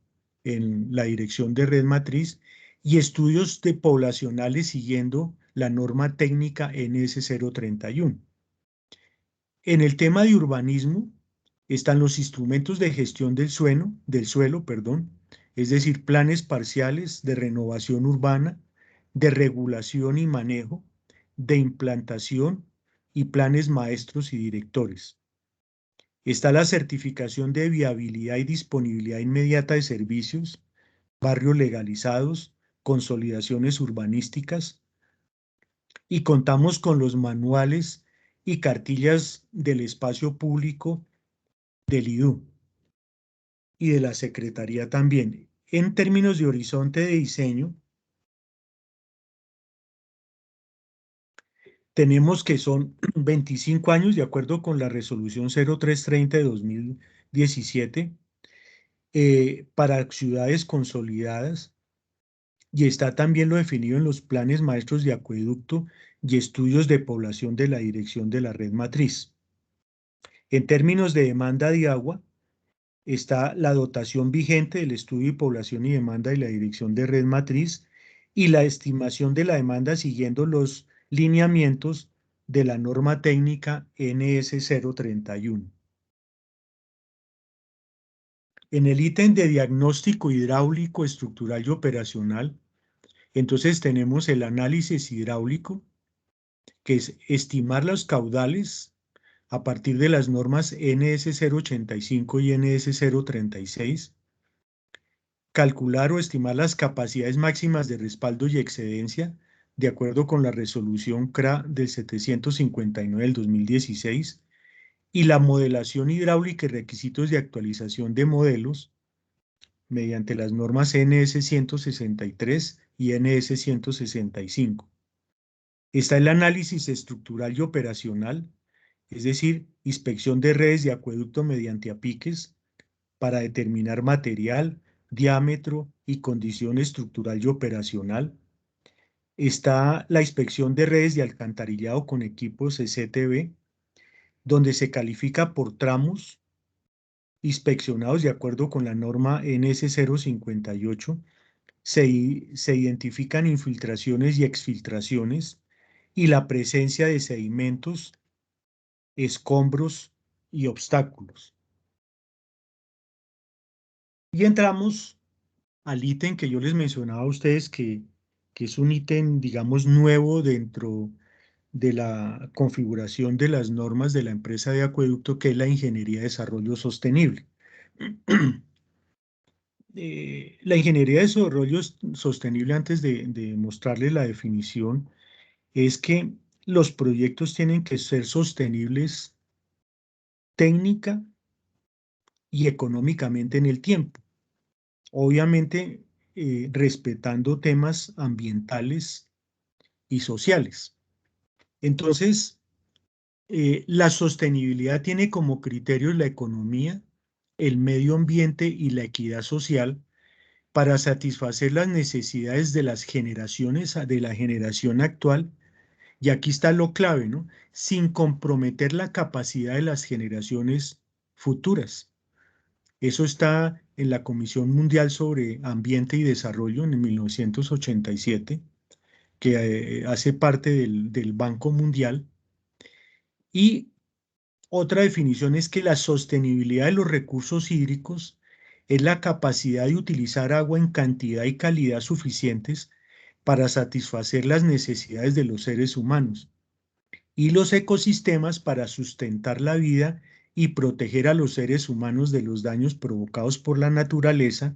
en la dirección de red matriz, y estudios de poblacionales siguiendo la norma técnica NS 031. En el tema de urbanismo están los instrumentos de gestión del suelo, es decir, planes parciales de renovación urbana, de regulación y manejo, de implantación y planes maestros y directores. Está la certificación de viabilidad y disponibilidad inmediata de servicios, barrios legalizados, consolidaciones urbanísticas, y contamos con los manuales y cartillas del espacio público del IDU y de la Secretaría también. En términos de horizonte de diseño, tenemos que son 25 años de acuerdo con la resolución 0330 de 2017 para ciudades consolidadas, y está también lo definido en los planes maestros de acueducto y estudios de población de la dirección de la red matriz. En términos de demanda de agua, está la dotación vigente del estudio de población y demanda de la dirección de red matriz y la estimación de la demanda siguiendo los lineamientos de la norma técnica NS 031. En el ítem de diagnóstico hidráulico, estructural y operacional, entonces tenemos el análisis hidráulico, que es estimar los caudales a partir de las normas NS 085 y NS 036, calcular o estimar las capacidades máximas de respaldo y excedencia de acuerdo con la resolución CRA del 759 del 2016, y la modelación hidráulica y requisitos de actualización de modelos mediante las normas NS 163 y NS 165. Está el análisis estructural y operacional, es decir, inspección de redes de acueducto mediante apiques para determinar material, diámetro y condición estructural y operacional. Está la inspección de redes de alcantarillado con equipos CCTV, donde se califica por tramos inspeccionados de acuerdo con la norma NS 058, se identifican infiltraciones y exfiltraciones y la presencia de sedimentos, escombros y obstáculos. Y entramos al ítem que yo les mencionaba a ustedes, que es un ítem, digamos, nuevo dentro de la configuración de las normas de la empresa de acueducto, que es la ingeniería de desarrollo sostenible. La ingeniería de desarrollo sostenible, antes de mostrarles la definición, es que los proyectos tienen que ser sostenibles técnica y económicamente en el tiempo. Obviamente, respetando temas ambientales y sociales. Entonces, la sostenibilidad tiene como criterios la economía, el medio ambiente y la equidad social para satisfacer las necesidades de las generaciones, de la generación actual, y aquí está lo clave, ¿no? Sin comprometer la capacidad de las generaciones futuras. Eso está en la Comisión Mundial sobre Ambiente y Desarrollo en 1987, que hace parte del Banco Mundial. Y otra definición es que la sostenibilidad de los recursos hídricos es la capacidad de utilizar agua en cantidad y calidad suficientes para satisfacer las necesidades de los seres humanos y los ecosistemas para sustentar la vida y proteger a los seres humanos de los daños provocados por la naturaleza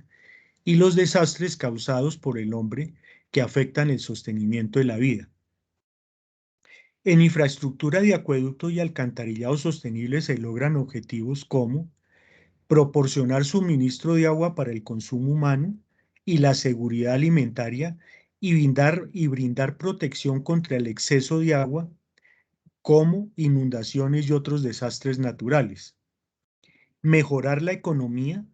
y los desastres causados por el hombre que afectan el sostenimiento de la vida. En infraestructura de acueducto y alcantarillado sostenible se logran objetivos como proporcionar suministro de agua para el consumo humano y la seguridad alimentaria y brindar protección contra el exceso de agua, como inundaciones y otros desastres naturales. Mejorar la economía,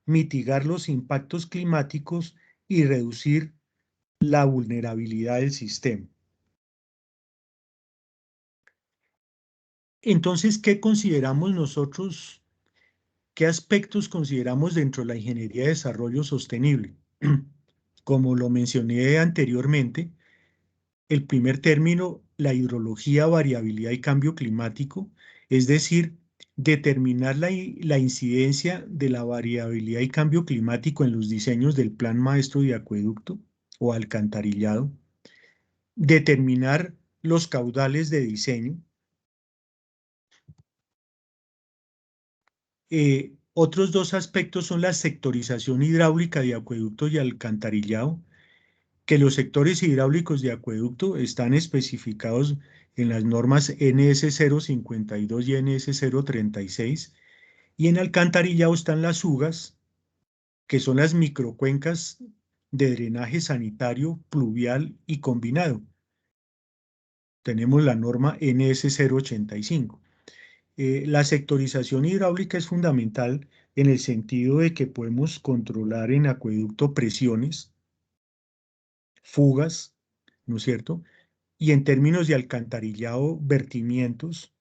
mitigar los impactos climáticos y reducir la vulnerabilidad del sistema. Entonces, ¿qué consideramos nosotros? ¿Qué aspectos consideramos dentro de la ingeniería de desarrollo sostenible? Como lo mencioné anteriormente, el primer término, la hidrología, variabilidad y cambio climático, es decir, determinar la incidencia de la variabilidad y cambio climático en los diseños del plan maestro de acueducto o alcantarillado, determinar los caudales de diseño. Otros dos aspectos son la sectorización hidráulica de acueducto y alcantarillado, que los sectores hidráulicos de acueducto están especificados en las normas NS 052 y NS 036, y en alcantarillado están las SUGAS, que son las microcuencas de drenaje sanitario, pluvial y combinado. tenemos la norma NS 085. La sectorización hidráulica es fundamental en el sentido de que podemos controlar en acueducto presiones, fugas, ¿no es cierto? Y en términos de alcantarillado, vertimientos,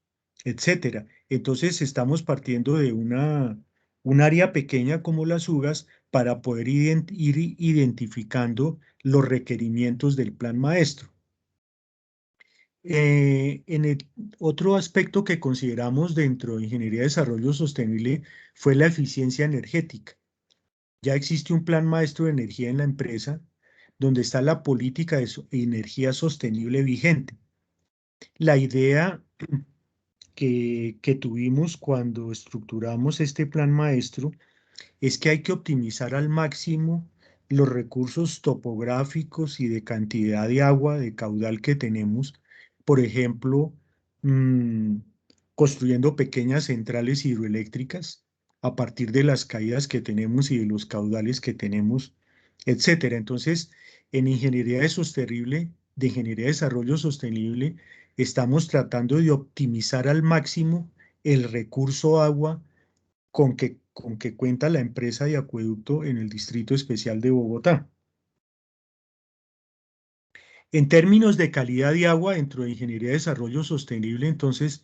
etcétera. Entonces estamos partiendo de un área pequeña como las fugas para poder ir identificando los requerimientos del plan maestro. En el otro aspecto que consideramos dentro de Ingeniería de Desarrollo Sostenible fue la eficiencia energética. Ya existe un plan maestro de energía en la empresa donde está la política de energía sostenible vigente. La idea que tuvimos cuando estructuramos este plan maestro es que hay que optimizar al máximo los recursos topográficos y de cantidad de agua, de caudal que tenemos, por ejemplo, mmm, construyendo pequeñas centrales hidroeléctricas a partir de las caídas que tenemos y de los caudales que tenemos, etcétera. Entonces, en de ingeniería de desarrollo sostenible, estamos tratando de optimizar al máximo el recurso agua con que cuenta la empresa de acueducto en el Distrito Especial de Bogotá. En términos de calidad de agua dentro de Ingeniería de Desarrollo Sostenible, entonces,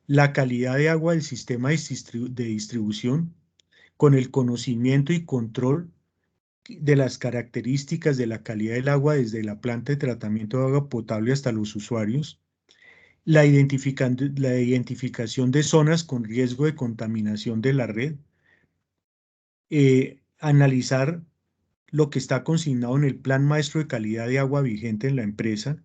la calidad de agua del sistema de distribución, con el conocimiento y control de las características de la calidad del agua desde la planta de tratamiento de agua potable hasta los usuarios, la identificación de zonas con riesgo de contaminación de la red, analizar lo que está consignado en el Plan Maestro de Calidad de Agua vigente en la empresa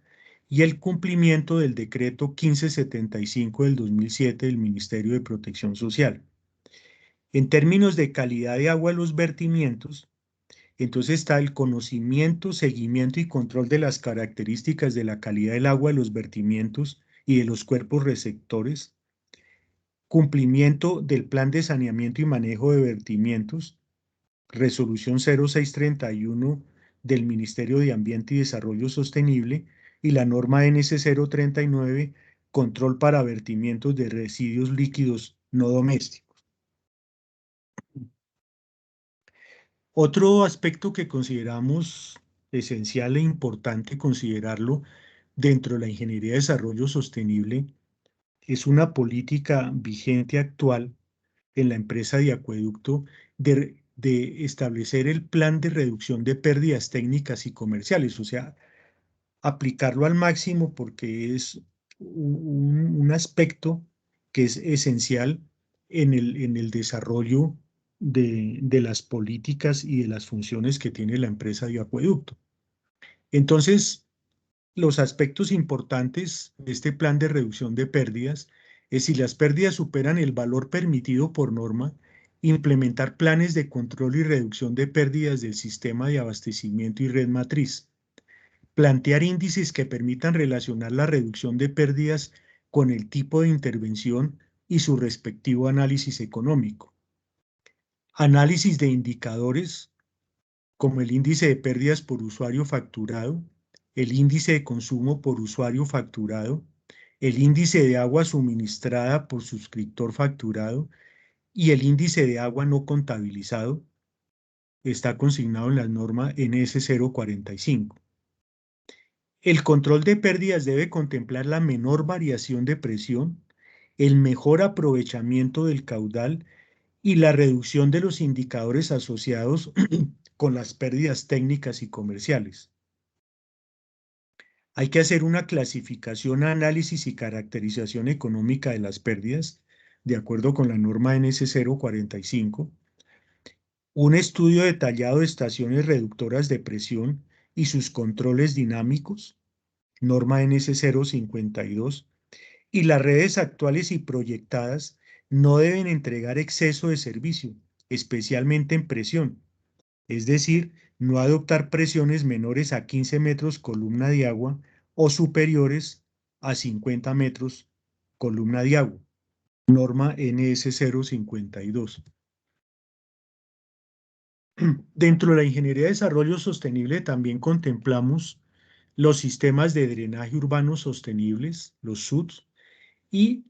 y el cumplimiento del decreto 1575 del 2007 del Ministerio de Protección Social. En términos de calidad de agua de los vertimientos, entonces está el conocimiento, seguimiento y control de las características de la calidad del agua de los vertimientos y de los cuerpos receptores, cumplimiento del plan de saneamiento y manejo de vertimientos, Resolución 0631 del Ministerio de Ambiente y Desarrollo Sostenible y la norma NS 039, control para vertimientos de residuos líquidos no domésticos. Otro aspecto que consideramos esencial e importante considerarlo dentro de la Ingeniería de Desarrollo Sostenible es una política vigente actual en la empresa de acueducto de establecer el plan de reducción de pérdidas técnicas y comerciales, o sea, aplicarlo al máximo porque es un aspecto que es esencial en el desarrollo de las políticas y de las funciones que tiene la empresa de acueducto. Entonces, los aspectos importantes de este plan de reducción de pérdidas es si las pérdidas superan el valor permitido por norma, implementar planes de control y reducción de pérdidas del sistema de abastecimiento y red matriz, plantear índices que permitan relacionar la reducción de pérdidas con el tipo de intervención y su respectivo análisis económico, análisis de indicadores como el índice de pérdidas por usuario facturado, el índice de consumo por usuario facturado, el índice de agua suministrada por suscriptor facturado y el índice de agua no contabilizado, está consignado en la norma NS 045. El control de pérdidas debe contemplar la menor variación de presión, el mejor aprovechamiento del caudal y la reducción de los indicadores asociados con las pérdidas técnicas y comerciales. Hay que hacer una clasificación, análisis y caracterización económica de las pérdidas, de acuerdo con la norma NS 045, un estudio detallado de estaciones reductoras de presión y sus controles dinámicos, norma NS 052, y las redes actuales y proyectadas no deben entregar exceso de servicio, especialmente en presión, es decir, no adoptar presiones menores a 15 metros columna de agua o superiores a 50 metros columna de agua, norma NS 052. Dentro de la Ingeniería de Desarrollo Sostenible también contemplamos los sistemas de drenaje urbanos sostenibles, los SUDS, y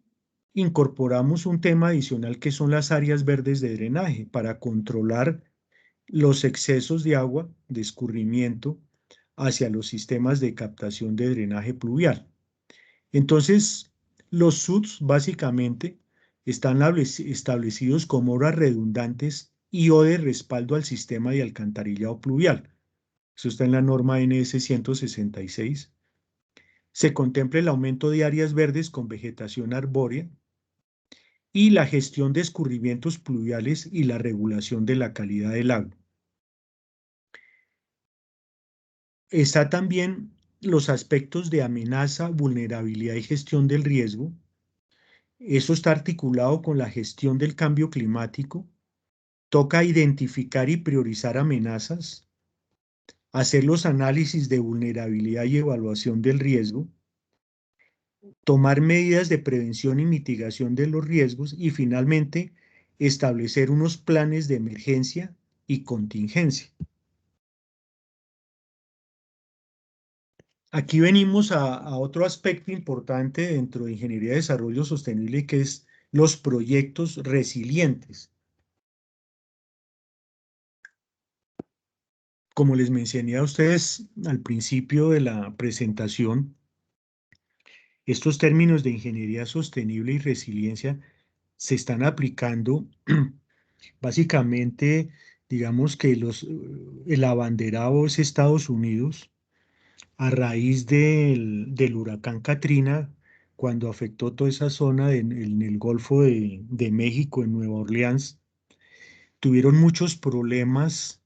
incorporamos un tema adicional que son las áreas verdes de drenaje para controlar los excesos de agua, de escurrimiento, hacia los sistemas de captación de drenaje pluvial. Entonces, los SUDS básicamente están establecidos como obras redundantes y o de respaldo al sistema de alcantarillado pluvial. Eso está en la norma NS 166. Se contempla el aumento de áreas verdes con vegetación arbórea y la gestión de escurrimientos pluviales y la regulación de la calidad del agua. Está también los aspectos de amenaza, vulnerabilidad y gestión del riesgo. Eso está articulado con la gestión del cambio climático. Toca identificar y priorizar amenazas, hacer los análisis de vulnerabilidad y evaluación del riesgo, tomar medidas de prevención y mitigación de los riesgos y finalmente establecer unos planes de emergencia y contingencia. Aquí venimos a otro aspecto importante dentro de Ingeniería de Desarrollo Sostenible, que es los proyectos resilientes. Como les mencioné a ustedes al principio de la presentación, estos términos de ingeniería sostenible y resiliencia se están aplicando básicamente, digamos que el abanderado es Estados Unidos a raíz del huracán Katrina, cuando afectó toda esa zona en el Golfo de México, en Nueva Orleans. Tuvieron muchos problemas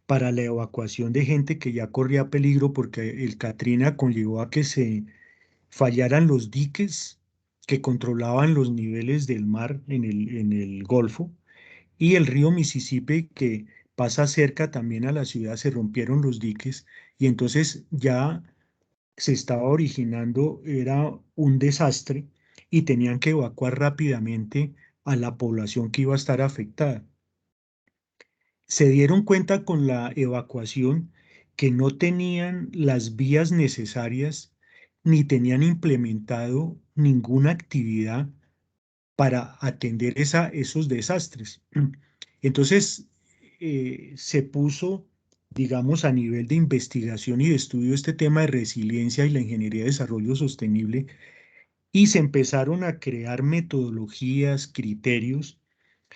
para la evacuación de gente que ya corría peligro porque el Katrina conllevó a que se fallaran los diques que controlaban los niveles del mar en el Golfo, y el río Mississippi, que pasa cerca también a la ciudad, se rompieron los diques y entonces ya se estaba originando, era un desastre y tenían que evacuar rápidamente a la población que iba a estar afectada. Se dieron cuenta con la evacuación que no tenían las vías necesarias ni tenían implementado ninguna actividad para atender esos desastres. Entonces, se puso, digamos, a nivel de investigación y de estudio este tema de resiliencia y la ingeniería de desarrollo sostenible, y se empezaron a crear metodologías, criterios.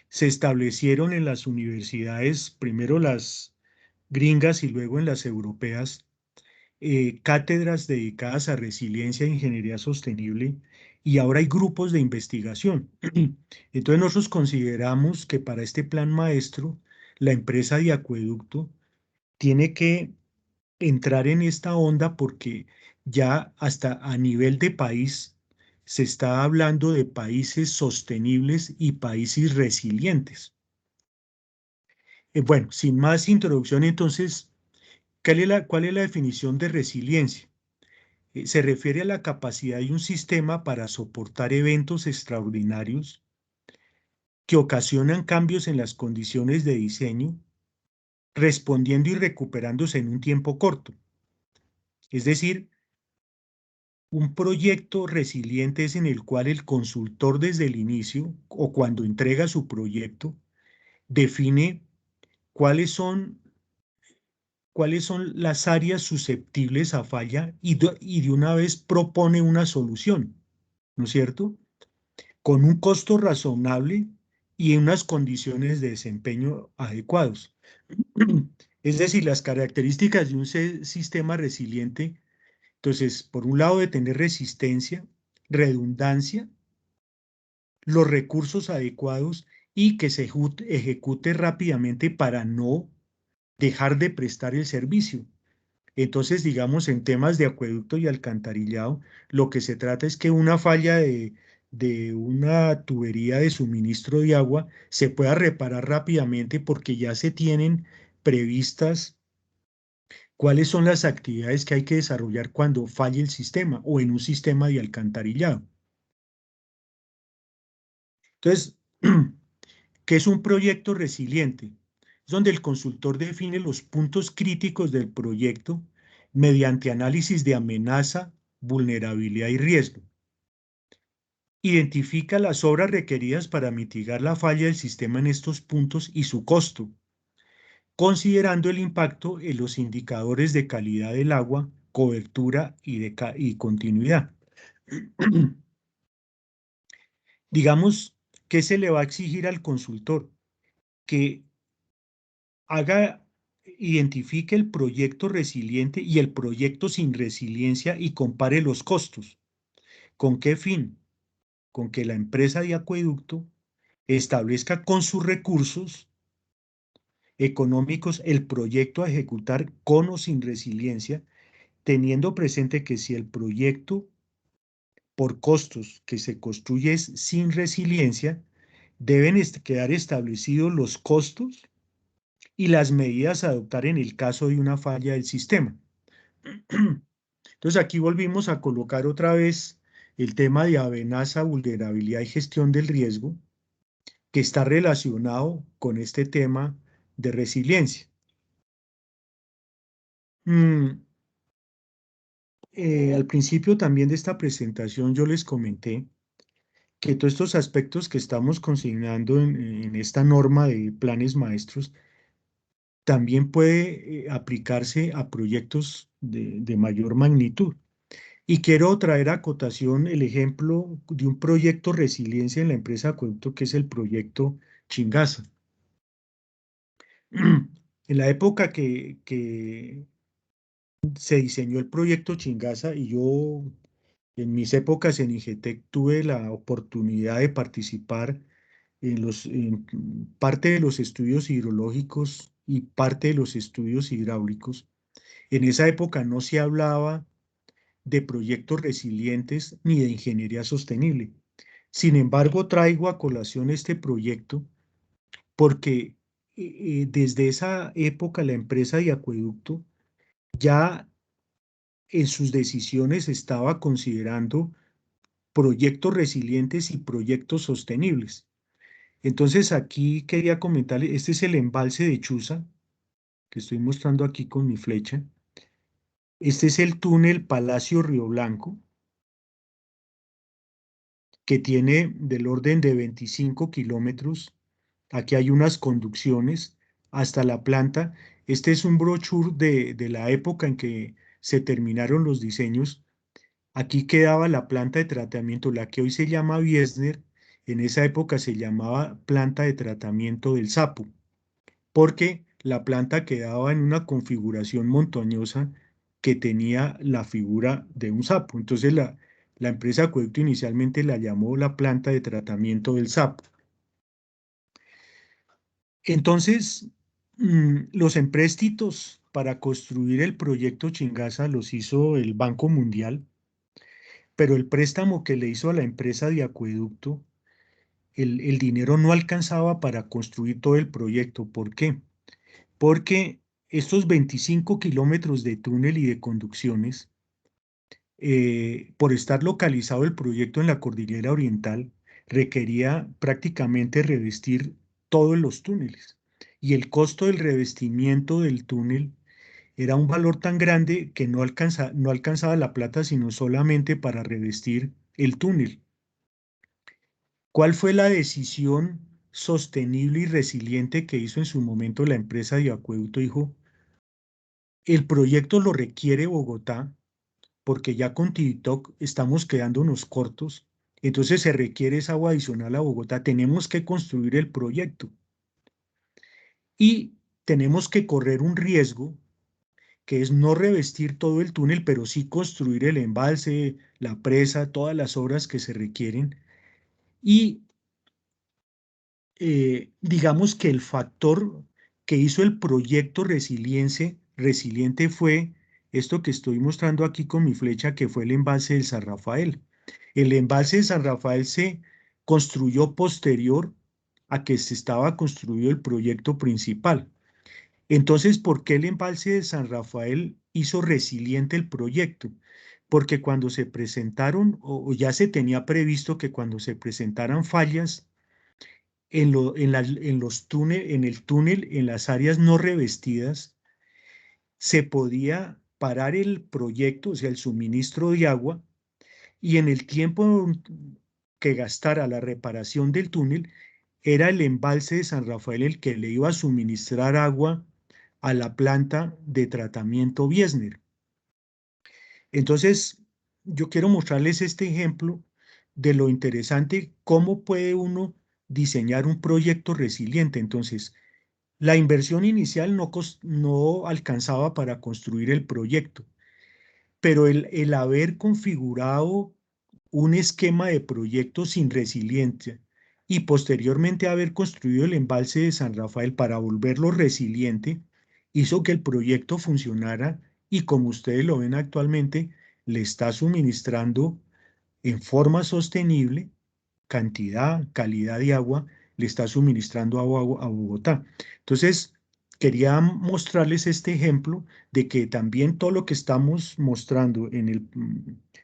Se establecieron en las universidades, primero las gringas y luego en las europeas, cátedras dedicadas a resiliencia e ingeniería sostenible, y ahora hay grupos de investigación. Entonces nosotros consideramos que para este plan maestro, la empresa de acueducto tiene que entrar en esta onda porque ya hasta a nivel de país se está hablando de países sostenibles y países resilientes. Bueno, sin más introducción, entonces, ¿cuál es la definición de resiliencia? Se refiere a la capacidad de un sistema para soportar eventos extraordinarios que ocasionan cambios en las condiciones de diseño, respondiendo y recuperándose en un tiempo corto. Es decir, un proyecto resiliente es en el cual el consultor desde el inicio o cuando entrega su proyecto define cuáles son las áreas susceptibles a falla y de una vez propone una solución, ¿no es cierto? Con un costo razonable y en unas condiciones de desempeño adecuados. Es decir, las características de un sistema resiliente, entonces, por un lado, de tener resistencia, redundancia, los recursos adecuados y que se ejecute rápidamente para no dejar de prestar el servicio. Entonces, digamos, en temas de acueducto y alcantarillado, lo que se trata es que una falla de una tubería de suministro de agua se pueda reparar rápidamente porque ya se tienen previstas cuáles son las actividades que hay que desarrollar cuando falle el sistema o en un sistema de alcantarillado. Entonces, ¿qué es un proyecto resiliente? Es donde el consultor define los puntos críticos del proyecto mediante análisis de amenaza, vulnerabilidad y riesgo. Identifica las obras requeridas para mitigar la falla del sistema en estos puntos y su costo, considerando el impacto en los indicadores de calidad del agua, cobertura y continuidad. Digamos, ¿qué se le va a exigir al consultor? Que identifique el proyecto resiliente y el proyecto sin resiliencia y compare los costos. ¿Con qué fin? Con que la empresa de acueducto establezca con sus recursos económicos el proyecto a ejecutar con o sin resiliencia, teniendo presente que si el proyecto por costos que se construye es sin resiliencia, deben quedar establecidos los costos y las medidas a adoptar en el caso de una falla del sistema. Entonces aquí volvimos a colocar otra vez el tema de amenaza, vulnerabilidad y gestión del riesgo, que está relacionado con este tema de resiliencia. Al principio también de esta presentación yo les comenté que todos estos aspectos que estamos consignando en esta norma de planes maestros también puede aplicarse a proyectos de mayor magnitud. Y quiero traer a cotación el ejemplo de un proyecto resiliencia en la empresa Acueducto, que es el proyecto Chingaza. En la época que se diseñó el proyecto Chingaza, y yo en mis épocas en Ingetec tuve la oportunidad de participar en parte de los estudios hidrológicos y parte de los estudios hidráulicos. En esa época no se hablaba de proyectos resilientes ni de ingeniería sostenible. Sin embargo, traigo a colación este proyecto porque desde esa época la empresa de Acueducto ya en sus decisiones estaba considerando proyectos resilientes y proyectos sostenibles. Entonces aquí quería comentarle, este es el embalse de Chuza, que estoy mostrando aquí con mi flecha. Este es el túnel Palacio Río Blanco, que tiene del orden de 25 kilómetros. Aquí hay unas conducciones hasta la planta. Este es un brochure de la época en que se terminaron los diseños. Aquí quedaba la planta de tratamiento, la que hoy se llama Wiesner, en esa época se llamaba planta de tratamiento del Sapo, porque la planta quedaba en una configuración montañosa que tenía la figura de un sapo. Entonces la empresa Acueducto inicialmente la llamó la planta de tratamiento del Sapo. Entonces, los empréstitos para construir el proyecto Chingaza los hizo el Banco Mundial, pero el préstamo que le hizo a la empresa de Acueducto, el dinero no alcanzaba para construir todo el proyecto. ¿Por qué? Porque estos 25 kilómetros de túnel y de conducciones, por estar localizado el proyecto en la Cordillera Oriental, requería prácticamente revestir todos los túneles. Y el costo del revestimiento del túnel era un valor tan grande que no alcanzaba la plata sino solamente para revestir el túnel. ¿Cuál fue la decisión sostenible y resiliente que hizo en su momento la empresa de Acueducto? Dijo, el proyecto lo requiere Bogotá porque ya con Tibitoc estamos quedándonos cortos, entonces se requiere esa agua adicional a Bogotá, tenemos que construir el proyecto y tenemos que correr un riesgo que es no revestir todo el túnel, pero sí construir el embalse, la presa, todas las obras que se requieren. Y digamos que el factor que hizo el proyecto resiliente fue esto que estoy mostrando aquí con mi flecha, que fue el embalse de San Rafael. El embalse de San Rafael se construyó posterior a que se estaba construido el proyecto principal. Entonces, ¿por qué el embalse de San Rafael hizo resiliente el proyecto? Porque cuando se presentaron, o ya se tenía previsto que cuando se presentaran fallas en el túnel, en las áreas no revestidas, se podía parar el proyecto, o sea, el suministro de agua, y en el tiempo que gastara la reparación del túnel, era el embalse de San Rafael el que le iba a suministrar agua a la planta de tratamiento Biesner. Entonces, yo quiero mostrarles este ejemplo de lo interesante, cómo puede uno diseñar un proyecto resiliente. Entonces, la inversión inicial no alcanzaba para construir el proyecto, pero el haber configurado un esquema de proyecto sin resiliencia y posteriormente haber construido el embalse de San Rafael para volverlo resiliente, hizo que el proyecto funcionara y, como ustedes lo ven actualmente, le está suministrando en forma sostenible cantidad, calidad de agua, le está suministrando agua a Bogotá. Entonces, quería mostrarles este ejemplo de que también todo lo que estamos mostrando en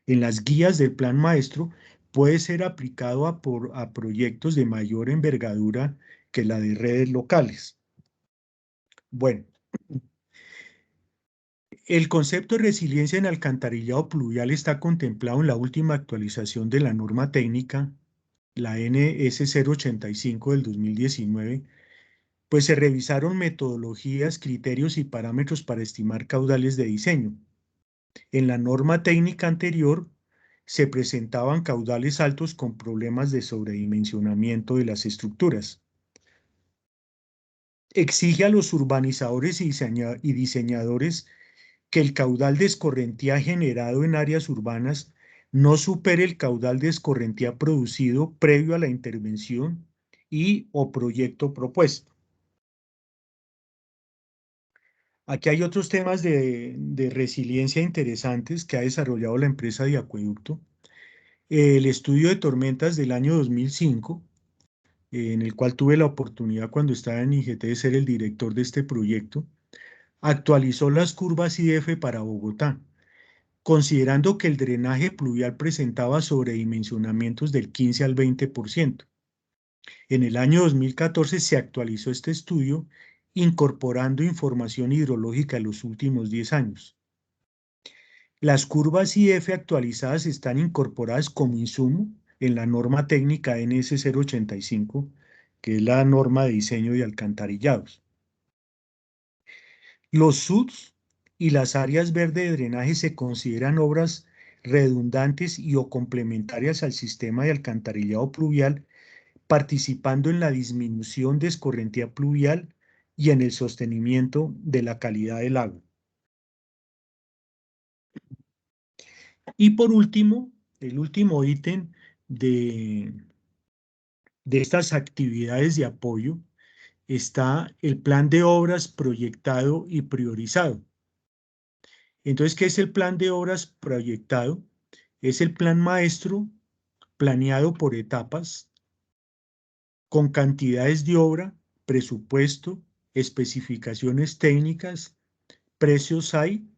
las guías del Plan Maestro puede ser aplicado a proyectos de mayor envergadura que la de redes locales. Bueno, el concepto de resiliencia en alcantarillado pluvial está contemplado en la última actualización de la norma técnica, la NS 085 del 2019, pues se revisaron metodologías, criterios y parámetros para estimar caudales de diseño. En la norma técnica anterior se presentaban caudales altos con problemas de sobredimensionamiento de las estructuras. Exige a los urbanizadores y diseñadores que el caudal de escorrentía generado en áreas urbanas no supere el caudal de escorrentía producido previo a la intervención y o proyecto propuesto. Aquí hay otros temas de resiliencia interesantes que ha desarrollado la empresa de Acueducto. El estudio de tormentas del año 2005, en el cual tuve la oportunidad cuando estaba en IGT de ser el director de este proyecto, actualizó las curvas IF para Bogotá, considerando que el drenaje pluvial presentaba sobredimensionamientos del 15 al 20%. En el año 2014 se actualizó este estudio, incorporando información hidrológica de los últimos 10 años. Las curvas IF actualizadas están incorporadas como insumo en la norma técnica NS 085, que es la norma de diseño de alcantarillados. Los SUDs y las áreas verdes de drenaje se consideran obras redundantes y o complementarias al sistema de alcantarillado pluvial, participando en la disminución de escorrentía pluvial y en el sostenimiento de la calidad del agua. Y por último, el último ítem de estas actividades de apoyo está el plan de obras proyectado y priorizado. Entonces, ¿qué es el plan de obras proyectado? Es el plan maestro planeado por etapas, con cantidades de obra, presupuesto, especificaciones técnicas, precios hay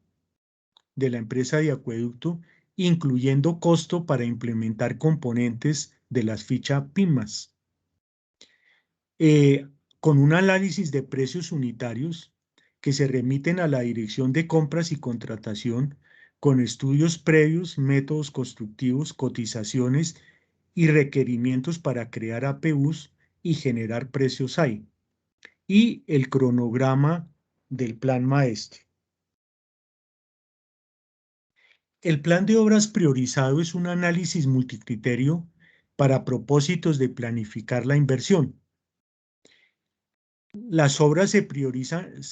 de la empresa de acueducto, incluyendo costo para implementar componentes de las fichas PIMAS. Con un análisis de precios unitarios que se remiten a la Dirección de Compras y Contratación, con estudios previos, métodos constructivos, cotizaciones y requerimientos para crear APUs y generar precios ahí. Y el cronograma del plan maestro. El plan de obras priorizado es un análisis multicriterio para propósitos de planificar la inversión. Las obras se priorizan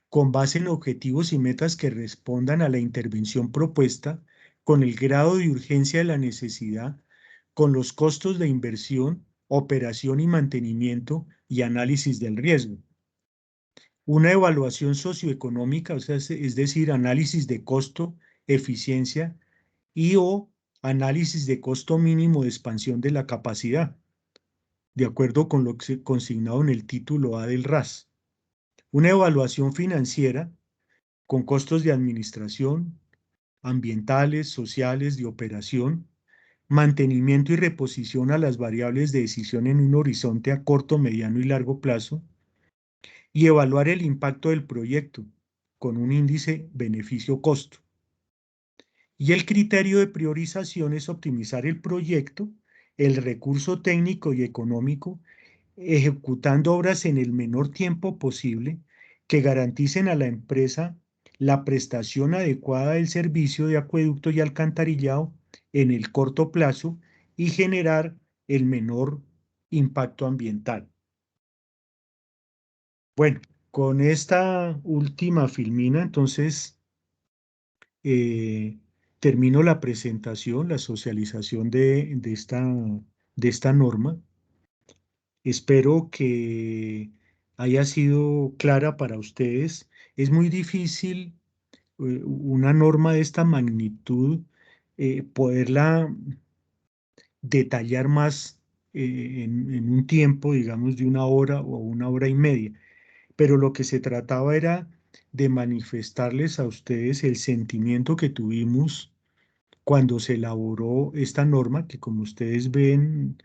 con base en objetivos y metas que respondan a la intervención propuesta, con el grado de urgencia de la necesidad, con los costos de inversión, operación y mantenimiento y análisis del riesgo. Una evaluación socioeconómica, o sea, es decir, análisis de costo, eficiencia y o análisis de costo mínimo de expansión de la capacidad, de acuerdo con lo que consignado en el título A del RAS. Una evaluación financiera con costos de administración, ambientales, sociales, de operación, mantenimiento y reposición a las variables de decisión en un horizonte a corto, mediano y largo plazo, y evaluar el impacto del proyecto, con un índice beneficio-costo. Y el criterio de priorización es optimizar el proyecto, el recurso técnico y económico, ejecutando obras en el menor tiempo posible que garanticen a la empresa la prestación adecuada del servicio de acueducto y alcantarillado en el corto plazo y generar el menor impacto ambiental. Bueno, con esta última filmina, entonces, termino la presentación, la socialización de esta norma. Espero que haya sido clara para ustedes. Es muy difícil una norma de esta magnitud poderla detallar más en un tiempo, digamos, de 1 hora o 1 hora y media. Pero lo que se trataba era de manifestarles a ustedes el sentimiento que tuvimos cuando se elaboró esta norma, que como ustedes ven,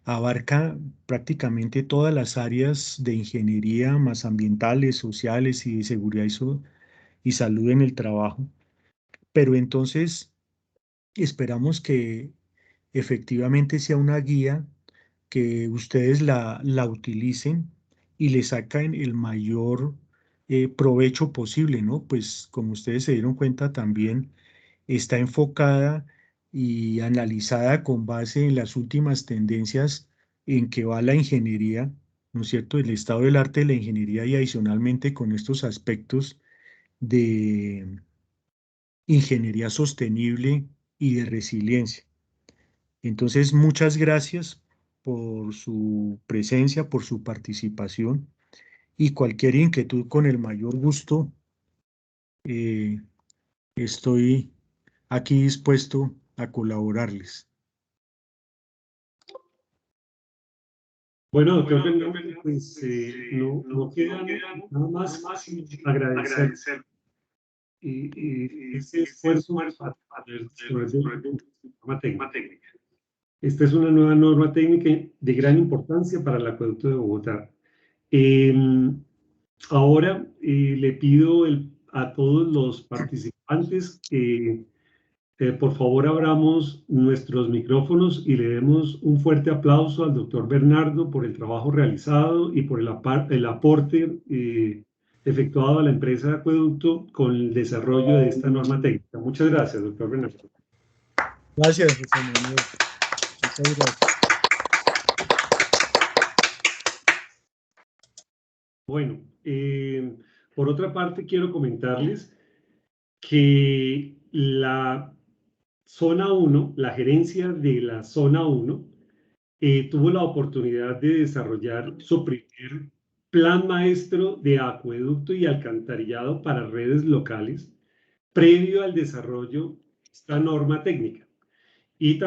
abarca prácticamente todas las áreas de ingeniería, más ambientales, sociales y de seguridad y salud en el trabajo. Pero entonces esperamos que efectivamente sea una guía, que ustedes la utilicen y le sacan el mayor provecho posible, ¿no? Pues como ustedes se dieron cuenta también está enfocada y analizada con base en las últimas tendencias en que va la ingeniería, ¿no es cierto? El estado del arte de la ingeniería y adicionalmente con estos aspectos de ingeniería sostenible y de resiliencia. Entonces, muchas gracias por su presencia, por su participación y cualquier inquietud con el mayor gusto. eh, Estoy aquí dispuesto a colaborarles. Bueno, doctor Bernardo, pues no queda nada más sino agradecer ese esfuerzo para poder disponer de norma técnica. Esta es una nueva norma técnica de gran importancia para el acueducto de Bogotá. Ahora le pido a todos los participantes que por favor abramos nuestros micrófonos y le demos un fuerte aplauso al doctor Bernardo por el trabajo realizado y por el aporte efectuado a la empresa de acueducto con el desarrollo de esta norma técnica. Muchas gracias, doctor Bernardo. Gracias, José Manuel. Muchas gracias. Bueno, por otra parte quiero comentarles que la Zona 1, la gerencia de la Zona 1, tuvo la oportunidad de desarrollar su primer plan maestro de acueducto y alcantarillado para redes locales, previo al desarrollo de esta norma técnica. Y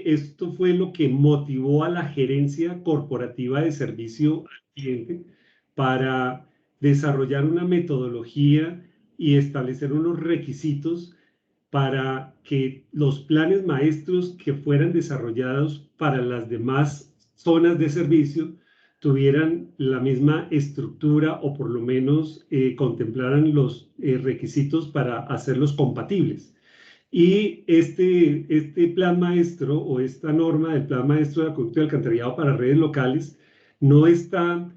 esto fue lo que motivó a la gerencia corporativa de servicio al cliente para desarrollar una metodología y establecer unos requisitos para que los planes maestros que fueran desarrollados para las demás zonas de servicio tuvieran la misma estructura o por lo menos contemplaran los requisitos para hacerlos compatibles. Y este plan maestro o esta norma del plan maestro de acueducto y alcantarillado para redes locales no está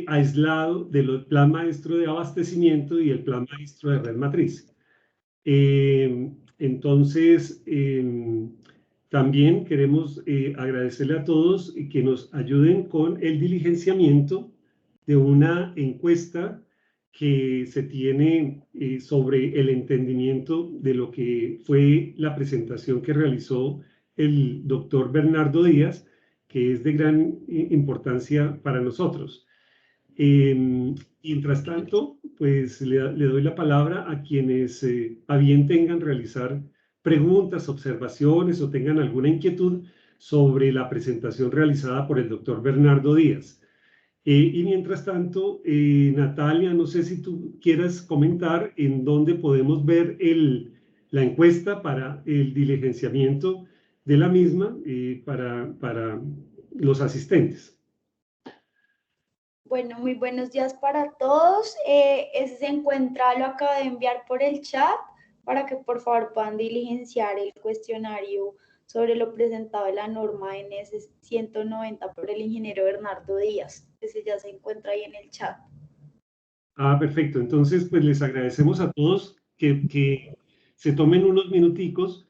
aislado del plan maestro de abastecimiento y el plan maestro de red matriz. Entonces, también queremos agradecerle a todos y que nos ayuden con el diligenciamiento de una encuesta que se tiene sobre el entendimiento de lo que fue la presentación que realizó el doctor Bernardo Díaz, que es de gran importancia para nosotros. Mientras tanto, pues le doy la palabra a quienes a bien tengan realizar preguntas, observaciones o tengan alguna inquietud sobre la presentación realizada por el doctor Bernardo Díaz. Y mientras tanto, Natalia, no sé si tú quieras comentar en dónde podemos ver la encuesta para el diligenciamiento de la misma para los asistentes. Bueno, muy buenos días para todos. Ese se encuentra, lo acabo de enviar por el chat para que por favor puedan diligenciar el cuestionario sobre lo presentado en la norma NS 190 por el ingeniero Bernardo Díaz. Ese ya se encuentra ahí en el chat. Ah, perfecto. Entonces, pues les agradecemos a todos que se tomen unos minuticos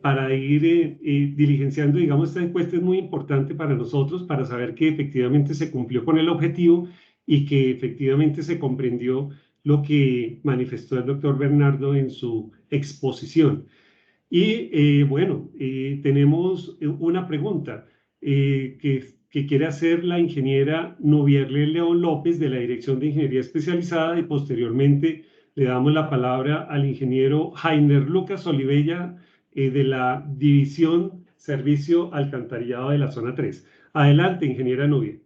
para ir diligenciando. Digamos, esta encuesta es muy importante para nosotros para saber que efectivamente se cumplió con el objetivo y que efectivamente se comprendió lo que manifestó el doctor Bernardo en su exposición. Y bueno, tenemos una pregunta que quiere hacer la ingeniera Nubierle León López de la Dirección de Ingeniería Especializada, y posteriormente le damos la palabra al ingeniero Jainer Lucas Olivella de la División Servicio Alcantarillado de la Zona 3. Adelante, ingeniera Nubia.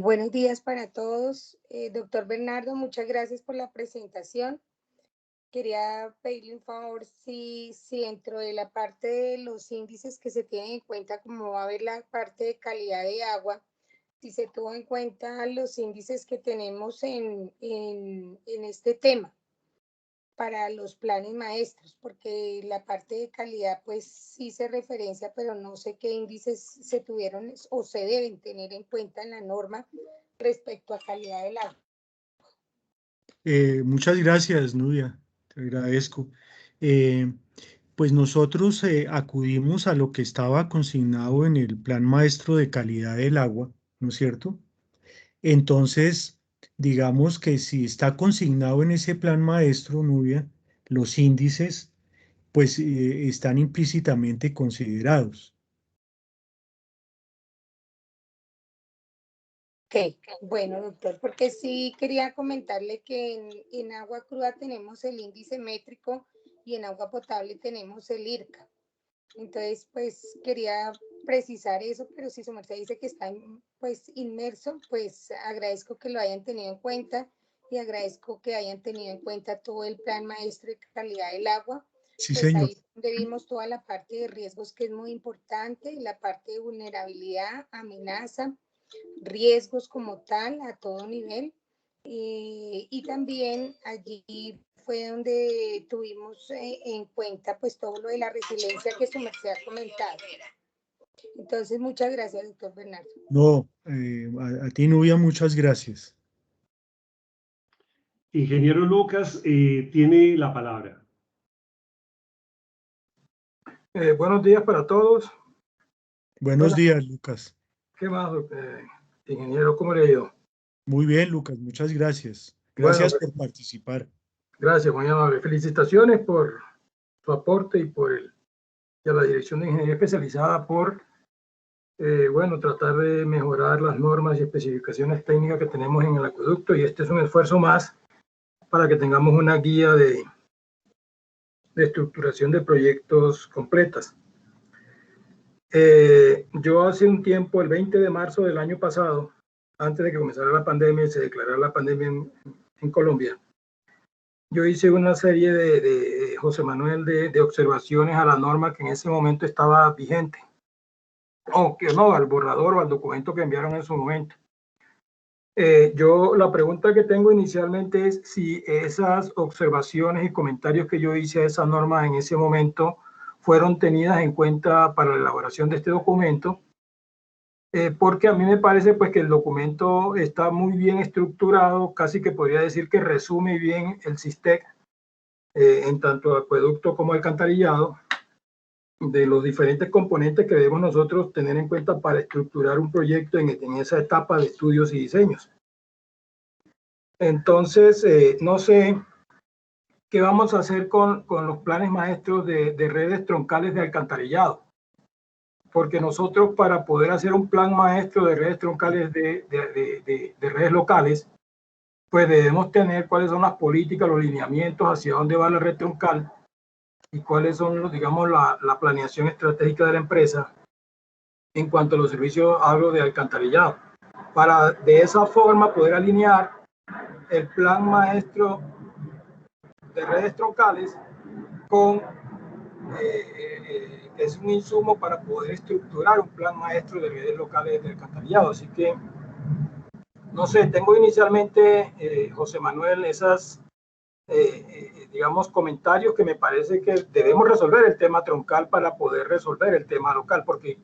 Buenos días para todos. Doctor Bernardo, muchas gracias por la presentación. Quería pedirle un favor si dentro de la parte de los índices que se tienen en cuenta, como va a haber la parte de calidad de agua, si se tuvo en cuenta los índices que tenemos en este tema para los planes maestros, porque la parte de calidad pues sí se referencia, pero no sé qué índices se tuvieron o se deben tener en cuenta en la norma respecto a calidad del agua. Muchas gracias, Nubia, te agradezco. Pues nosotros acudimos a lo que estaba consignado en el Plan Maestro de Calidad del Agua, ¿no es cierto? Entonces, digamos que si está consignado en ese Plan Maestro, Nubia, los índices, pues están implícitamente considerados. Ok, bueno, doctor, porque sí quería comentarle que en agua cruda tenemos el índice métrico y en agua potable tenemos el IRCA. Entonces, pues quería precisar eso, pero si su merced dice que está pues inmerso, pues agradezco que lo hayan tenido en cuenta y agradezco que hayan tenido en cuenta todo el plan maestro de calidad del agua. Sí, Pues señor. ahí vimos toda la parte de riesgos que es muy importante, la parte de vulnerabilidad, amenaza, riesgos como tal a todo nivel. Y también allí fue donde tuvimos en cuenta pues todo lo de la resiliencia que su merced ha comentado. Entonces, muchas gracias, doctor Bernardo. No, a ti, Nubia, muchas gracias. Ingeniero Lucas, tiene la palabra. Buenos días para todos. Buenos días, Lucas. ¿Qué más, ingeniero? ¿Cómo le ha ido? Muy bien, Lucas, muchas gracias. Gracias por participar. Gracias, muy amable. Felicitaciones por su aporte y a la Dirección de Ingeniería Especializada por, bueno, tratar de mejorar las normas y especificaciones técnicas que tenemos en el acueducto, y este es un esfuerzo más para que tengamos una guía de estructuración de proyectos completas. Yo hace un tiempo, el 20 de marzo del año pasado, antes de que comenzara la pandemia y se declarara la pandemia en Colombia, yo hice una serie de José Manuel de observaciones a la norma que en ese momento estaba vigente, o que no, al borrador o al documento que enviaron en su momento. La pregunta que tengo inicialmente es si esas observaciones y comentarios que yo hice a esa norma en ese momento fueron tenidas en cuenta para la elaboración de este documento, porque a mí me parece pues que el documento está muy bien estructurado, casi que podría decir que resume bien el SISTEC, en tanto acueducto como alcantarillado, de los diferentes componentes que debemos nosotros tener en cuenta para estructurar un proyecto en esa etapa de estudios y diseños. Entonces, no sé qué vamos a hacer con los planes maestros de redes troncales de alcantarillado, porque nosotros, para poder hacer un plan maestro de redes troncales de redes locales, pues debemos tener cuáles son las políticas, los lineamientos, hacia dónde va la red troncal y cuáles son, digamos, la planeación estratégica de la empresa en cuanto a los servicios, hablo de alcantarillado, para de esa forma poder alinear el plan maestro de redes troncales con es un insumo para poder estructurar un plan maestro de redes locales de alcantarillado. Así que, no sé, tengo inicialmente, José Manuel, esas, digamos, comentarios que me parece que debemos resolver el tema troncal para poder resolver el tema local, porque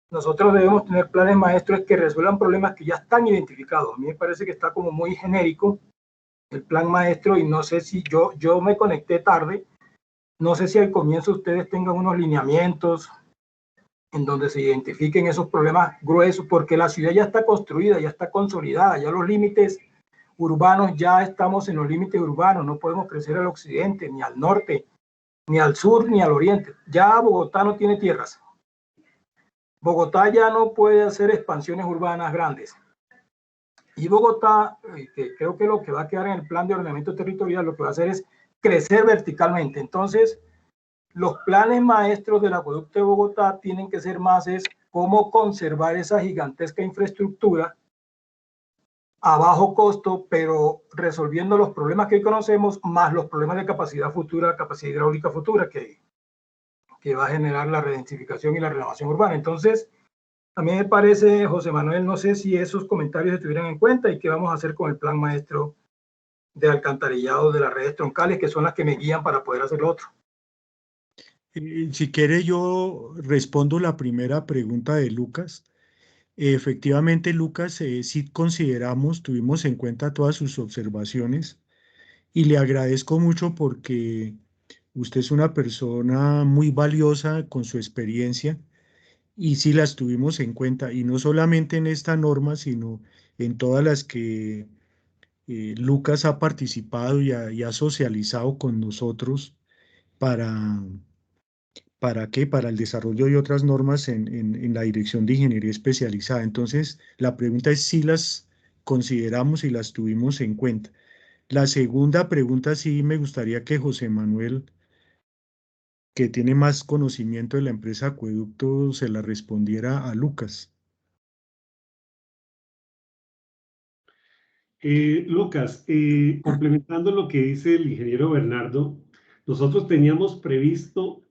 nosotros debemos tener planes maestros que resuelvan problemas que ya están identificados. A mí me parece que está como muy genérico el plan maestro y no sé si yo me conecté tarde. No sé si al comienzo ustedes tengan unos lineamientos en donde se identifiquen esos problemas gruesos, porque la ciudad ya está construida, ya está consolidada, ya los límites urbanos, ya estamos en los límites urbanos, no podemos crecer al occidente, ni al norte, ni al sur, ni al oriente. Ya Bogotá no tiene tierras. Bogotá ya no puede hacer expansiones urbanas grandes. Y Bogotá, que creo que lo que va a quedar en el plan de ordenamiento territorial, lo que va a hacer es crecer verticalmente. Entonces, los planes maestros del acueducto de Bogotá tienen que ser más es cómo conservar esa gigantesca infraestructura a bajo costo, pero resolviendo los problemas que hoy conocemos, más los problemas de capacidad futura, capacidad hidráulica futura, que va a generar la redensificación y la renovación urbana. Entonces, a mí me parece, José Manuel, no sé si esos comentarios se tuvieran en cuenta y qué vamos a hacer con el plan maestro de alcantarillado de las redes troncales, que son las que me guían para poder hacer lo otro. Si quiere, yo respondo la primera pregunta de Lucas. Efectivamente, Lucas, sí consideramos, tuvimos en cuenta todas sus observaciones y le agradezco mucho porque usted es una persona muy valiosa con su experiencia y sí las tuvimos en cuenta, y no solamente en esta norma, sino en todas las que Lucas ha participado y ha socializado con nosotros para, ¿para qué? Para el desarrollo de otras normas en la Dirección de Ingeniería Especializada. Entonces, la pregunta es si las consideramos y las tuvimos en cuenta. La segunda pregunta sí me gustaría que José Manuel, que tiene más conocimiento de la empresa Acueducto, se la respondiera a Lucas. Lucas, complementando lo que dice el ingeniero Bernardo, nosotros teníamos previsto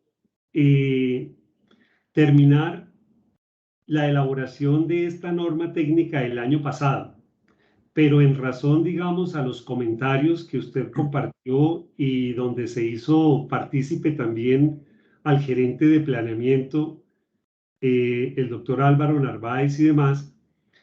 terminar la elaboración de esta norma técnica el año pasado, pero en razón, digamos, a los comentarios que usted compartió y donde se hizo partícipe también al gerente de planeamiento, el doctor Álvaro Narváez y demás,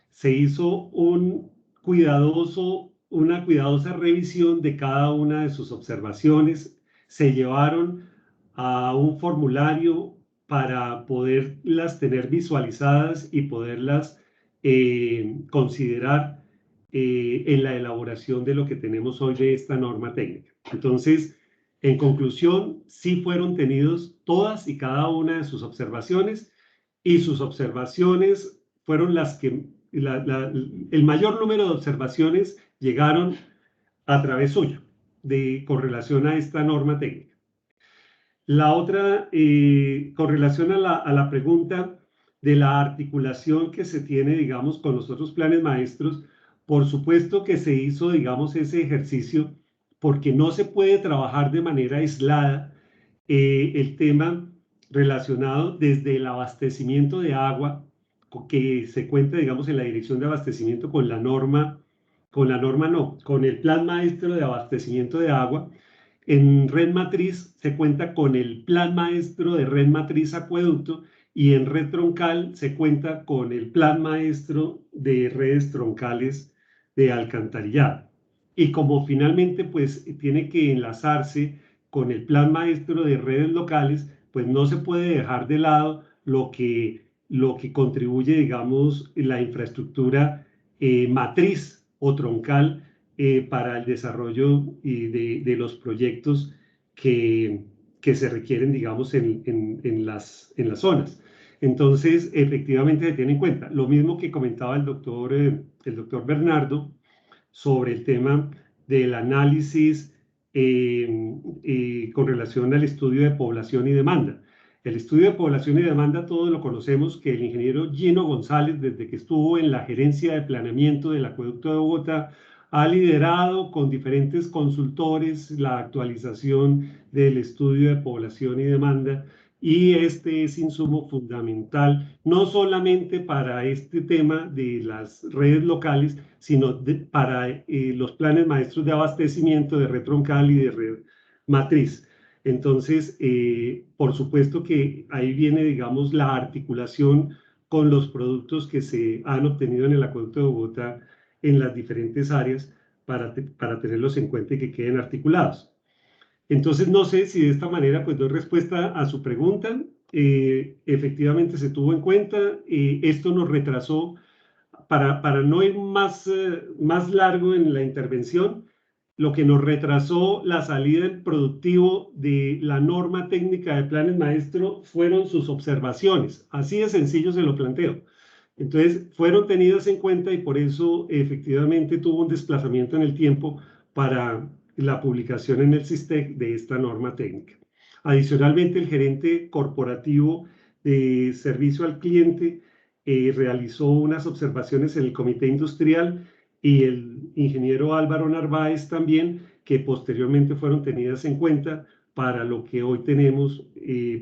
se hizo una cuidadosa revisión de cada una de sus observaciones, se llevaron a un formulario para poderlas tener visualizadas y poderlas considerar en la elaboración de lo que tenemos hoy de esta norma técnica. Entonces, en conclusión, sí fueron tenidos todas y cada una de sus observaciones, y sus observaciones fueron las que, el mayor número de observaciones llegaron a través suyo, con relación a esta norma técnica. La otra, con relación a la pregunta de la articulación que se tiene, digamos, con los otros planes maestros, por supuesto que se hizo, digamos, ese ejercicio, porque no se puede trabajar de manera aislada el tema relacionado desde el abastecimiento de agua, que se cuenta, digamos, en la dirección de abastecimiento con el plan maestro de abastecimiento de agua. En red matriz se cuenta con el plan maestro de red matriz acueducto, y en red troncal se cuenta con el plan maestro de redes troncales de alcantarillado. Y como finalmente pues tiene que enlazarse con el plan maestro de redes locales, pues no se puede dejar de lado lo que contribuye, digamos, la infraestructura matriz o troncal para el desarrollo de los proyectos que se requieren, digamos, en las zonas. Entonces, efectivamente se tiene en cuenta. Lo mismo que comentaba el doctor Bernardo sobre el tema del análisis con relación al estudio de población y demanda. El estudio de población y demanda todos lo conocemos, que el ingeniero Gino González, desde que estuvo en la gerencia de planeamiento del acueducto de Bogotá, ha liderado con diferentes consultores la actualización del estudio de población y demanda, y este es insumo fundamental, no solamente para este tema de las redes locales, sino para los planes maestros de abastecimiento de red troncal y de red matriz. Entonces, por supuesto que ahí viene, digamos, la articulación con los productos que se han obtenido en el acueducto de Bogotá en las diferentes áreas para tenerlos en cuenta y que queden articulados. Entonces, no sé si de esta manera pues doy respuesta a su pregunta. Efectivamente se tuvo en cuenta. Esto nos retrasó, para no ir más largo en la intervención, lo que nos retrasó la salida en productivo de la norma técnica de planes maestro fueron sus observaciones. Así de sencillo se lo planteo. Entonces, fueron tenidas en cuenta y por eso efectivamente tuvo un desplazamiento en el tiempo para la publicación en el SISTEC de esta norma técnica. Adicionalmente, el gerente corporativo de servicio al cliente realizó unas observaciones en el comité industrial y el ingeniero Álvaro Narváez también, que posteriormente fueron tenidas en cuenta para lo que hoy tenemos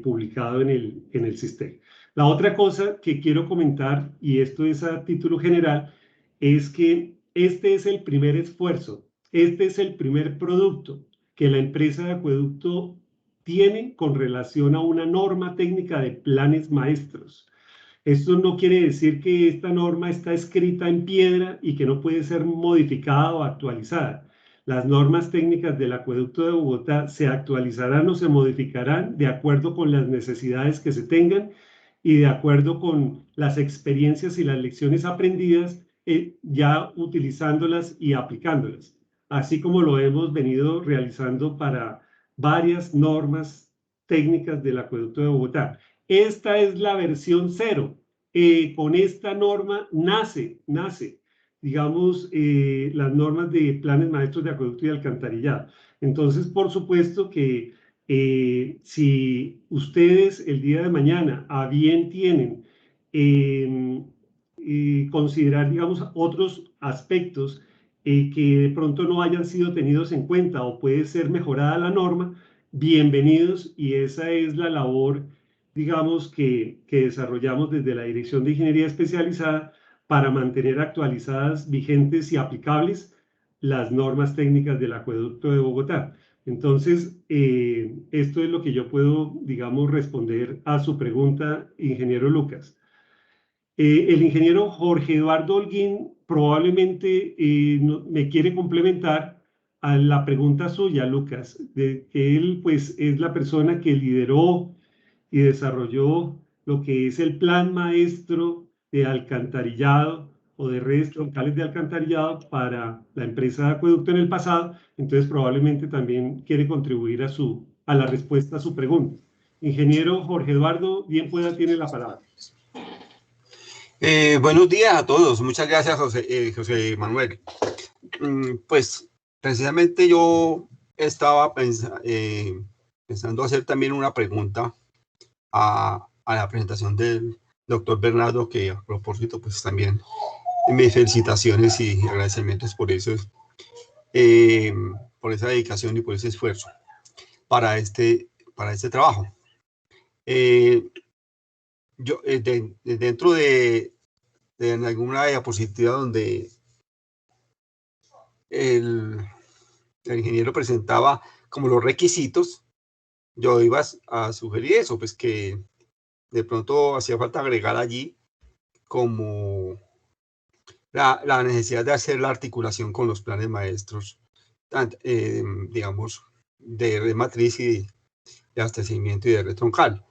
publicado en el SISTEC. La otra cosa que quiero comentar, y esto es a título general, es que este es el primer esfuerzo, este es el primer producto que la empresa de acueducto tiene con relación a una norma técnica de planes maestros. Esto no quiere decir que esta norma está escrita en piedra y que no puede ser modificada o actualizada. Las normas técnicas del acueducto de Bogotá se actualizarán o se modificarán de acuerdo con las necesidades que se tengan y de acuerdo con las experiencias y las lecciones aprendidas, ya utilizándolas y aplicándolas, así como lo hemos venido realizando para varias normas técnicas del acueducto de Bogotá. Esta es la versión 0. Con esta norma nace, digamos, las normas de planes maestros de acueducto y alcantarillado. Entonces, por supuesto que si ustedes el día de mañana a bien tienen considerar, digamos, otros aspectos que de pronto no hayan sido tenidos en cuenta o puede ser mejorada la norma, bienvenidos, y esa es la labor, digamos, que desarrollamos desde la Dirección de Ingeniería Especializada para mantener actualizadas, vigentes y aplicables las normas técnicas del acueducto de Bogotá. Entonces, esto es lo que yo puedo, digamos, responder a su pregunta, ingeniero Lucas. El ingeniero Jorge Eduardo Holguín probablemente me quiere complementar a la pregunta suya, Lucas, de que él pues es la persona que lideró y desarrolló lo que es el plan maestro de alcantarillado o de redes troncales de alcantarillado para la empresa de acueducto en el pasado. Entonces probablemente también quiere contribuir a la respuesta a su pregunta. Ingeniero Jorge Eduardo, bien pueda, tiene la palabra. Buenos días a todos. Muchas gracias, José Manuel. Pues precisamente yo estaba pensando hacer también una pregunta a la presentación del doctor Bernardo, que a propósito, pues también mis felicitaciones y agradecimientos por eso, por esa dedicación y por ese esfuerzo para este trabajo. Yo dentro de alguna diapositiva donde el ingeniero presentaba como los requisitos, yo iba a sugerir eso, pues que de pronto hacía falta agregar allí como la necesidad de hacer la articulación con los planes maestros, digamos, de red matriz y de abastecimiento y de red troncal.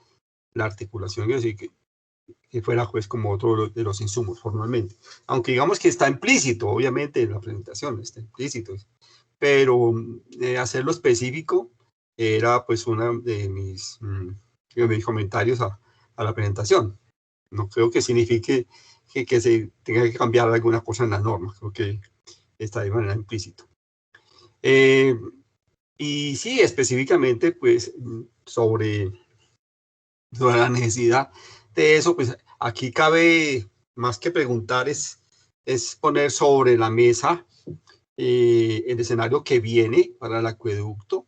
La articulación, es decir, que fuera pues como otro de los insumos formalmente. Aunque digamos que está implícito, obviamente, en la presentación, está implícito, pero hacerlo específico era pues uno de mis comentarios a la presentación. No creo que signifique que se tenga que cambiar alguna cosa en la norma, creo que está de manera implícito. Y sí, específicamente pues sobre la necesidad de eso, pues aquí cabe más que preguntar, es poner sobre la mesa el escenario que viene para el acueducto,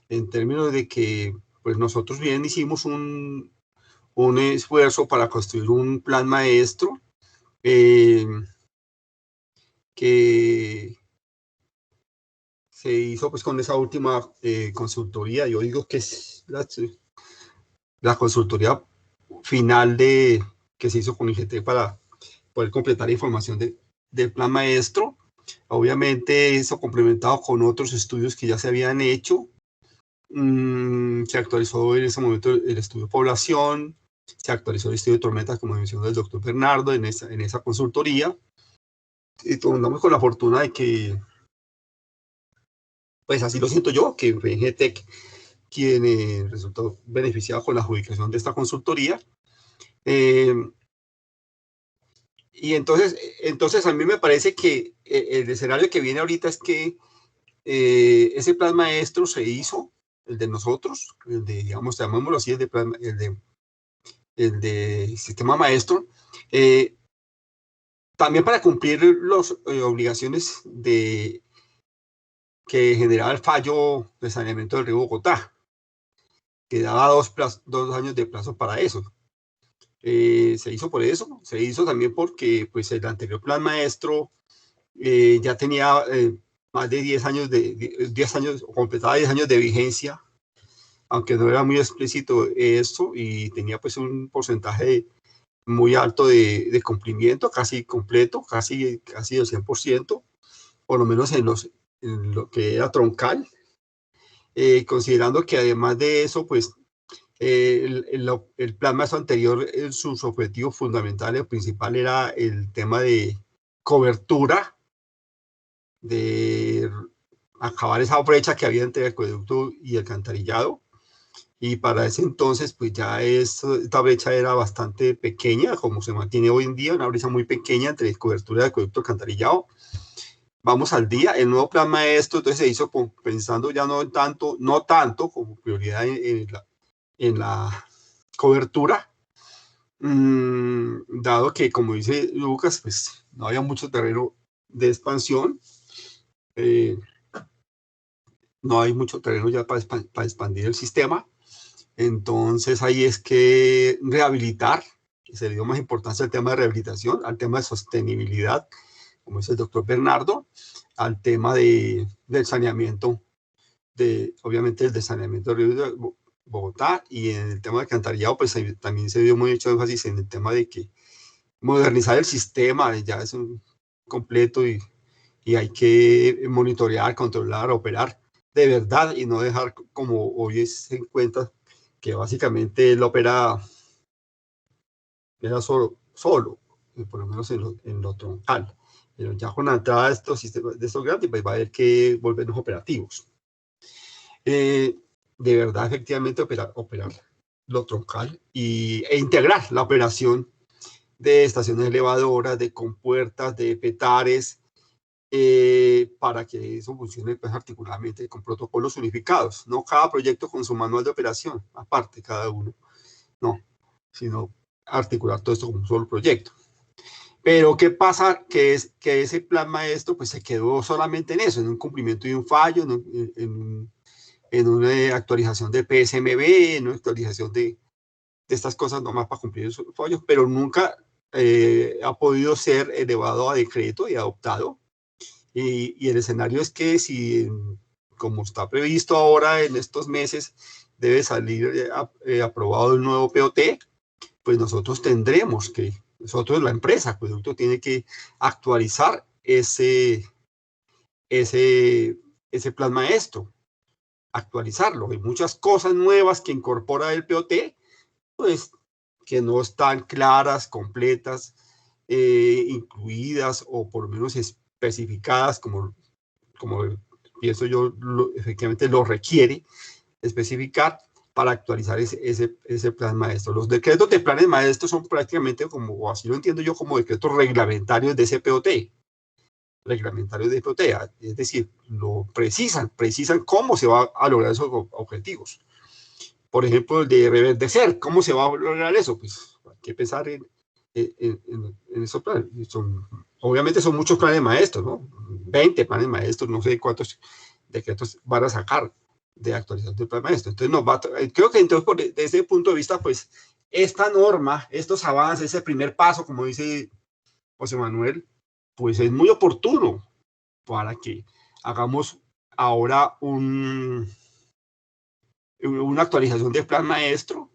en términos de que pues nosotros bien hicimos un esfuerzo para construir un plan maestro que se hizo pues con esa última consultoría. Yo digo que es la consultoría final que se hizo con IGT para poder completar la información del plan maestro. Obviamente eso complementado con otros estudios que ya se habían hecho. Se actualizó en ese momento el estudio de población, se actualizó el estudio de tormentas, como mencionó el doctor Bernardo, en esa consultoría. Y contamos con la fortuna de que, pues así lo siento yo, que fue GTEC quien resultó beneficiado con la adjudicación de esta consultoría. Y entonces a mí me parece que el escenario que viene ahorita es que ese plan maestro se hizo, el de nosotros, el de, digamos, llamémoslo así, el de sistema maestro, también para cumplir las obligaciones que generaba el fallo de saneamiento del río Bogotá, que daba 2 años de plazo para eso. Se hizo por eso, se hizo también porque pues, el anterior plan maestro ya tenía más de 10 años, completaba 10 años de vigencia, aunque no era muy explícito esto, y tenía pues un porcentaje muy alto de cumplimiento, casi completo, casi el 100%, por lo menos en lo que era troncal, considerando que además de eso, pues el plan maestro anterior, sus objetivos fundamentales, principal era el tema de cobertura, de acabar esa brecha que había entre el acueducto y el alcantarillado. Y para ese entonces, pues ya esta brecha era bastante pequeña, como se mantiene hoy en día, una brecha muy pequeña entre cobertura de acueducto y alcantarillado. Vamos al día. El nuevo plan maestro entonces se hizo pensando ya no tanto como prioridad en la cobertura, dado que, como dice Lucas, pues no había mucho terreno de expansión, no hay mucho terreno ya para expandir el sistema. Entonces ahí es que rehabilitar, se le dio más importancia al tema de rehabilitación, al tema de sostenibilidad, como dice el doctor Bernardo, al tema del saneamiento, obviamente el de saneamiento del río de Bogotá, y en el tema de alcantarillado, pues también se dio mucho énfasis en el tema de que modernizar el sistema ya es un completo y hay que monitorear, controlar, operar de verdad y no dejar como hoy se encuentra que básicamente él opera solo, por lo menos en lo troncal. Pero ya con la entrada de estos sistemas, de estos grandes, pues va a haber que volvernos operativos. De verdad, efectivamente, operar lo troncal e integrar la operación de estaciones elevadoras, de compuertas, de petares, para que eso funcione pues, articuladamente con protocolos unificados, no cada proyecto con su manual de operación, aparte cada uno, no, sino articular todo esto como un solo proyecto. Pero ¿qué pasa? Que ese plan maestro pues se quedó solamente en eso, en un cumplimiento de un fallo, en una actualización de PSMB, en una actualización de estas cosas nomás para cumplir esos fallos, pero nunca ha podido ser elevado a decreto y adoptado. Y el escenario es que si, como está previsto ahora en estos meses, debe salir aprobado el nuevo POT, pues nosotros la empresa Acueducto tiene que actualizar ese plan maestro, actualizarlo. Hay muchas cosas nuevas que incorpora el POT, pues que no están claras, completas, incluidas o por lo menos especificadas como pienso yo, efectivamente lo requiere especificar para actualizar ese plan maestro. Los decretos de planes maestros son prácticamente como, así lo entiendo yo, como decretos reglamentarios de ese POT, reglamentarios de POT, es decir, lo precisan cómo se va a lograr esos objetivos. Por ejemplo, el de reverdecer, ¿cómo se va a lograr eso? Pues hay que pensar en esos planes. Obviamente son muchos planes maestros, ¿no? 20 planes maestros, no sé cuántos decretos van a sacar. de actualización del plan maestro. Entonces, creo que entonces, desde ese punto de vista, pues, esta norma, estos avances, ese primer paso, como dice José Manuel, pues es muy oportuno para que hagamos ahora una actualización del plan maestro,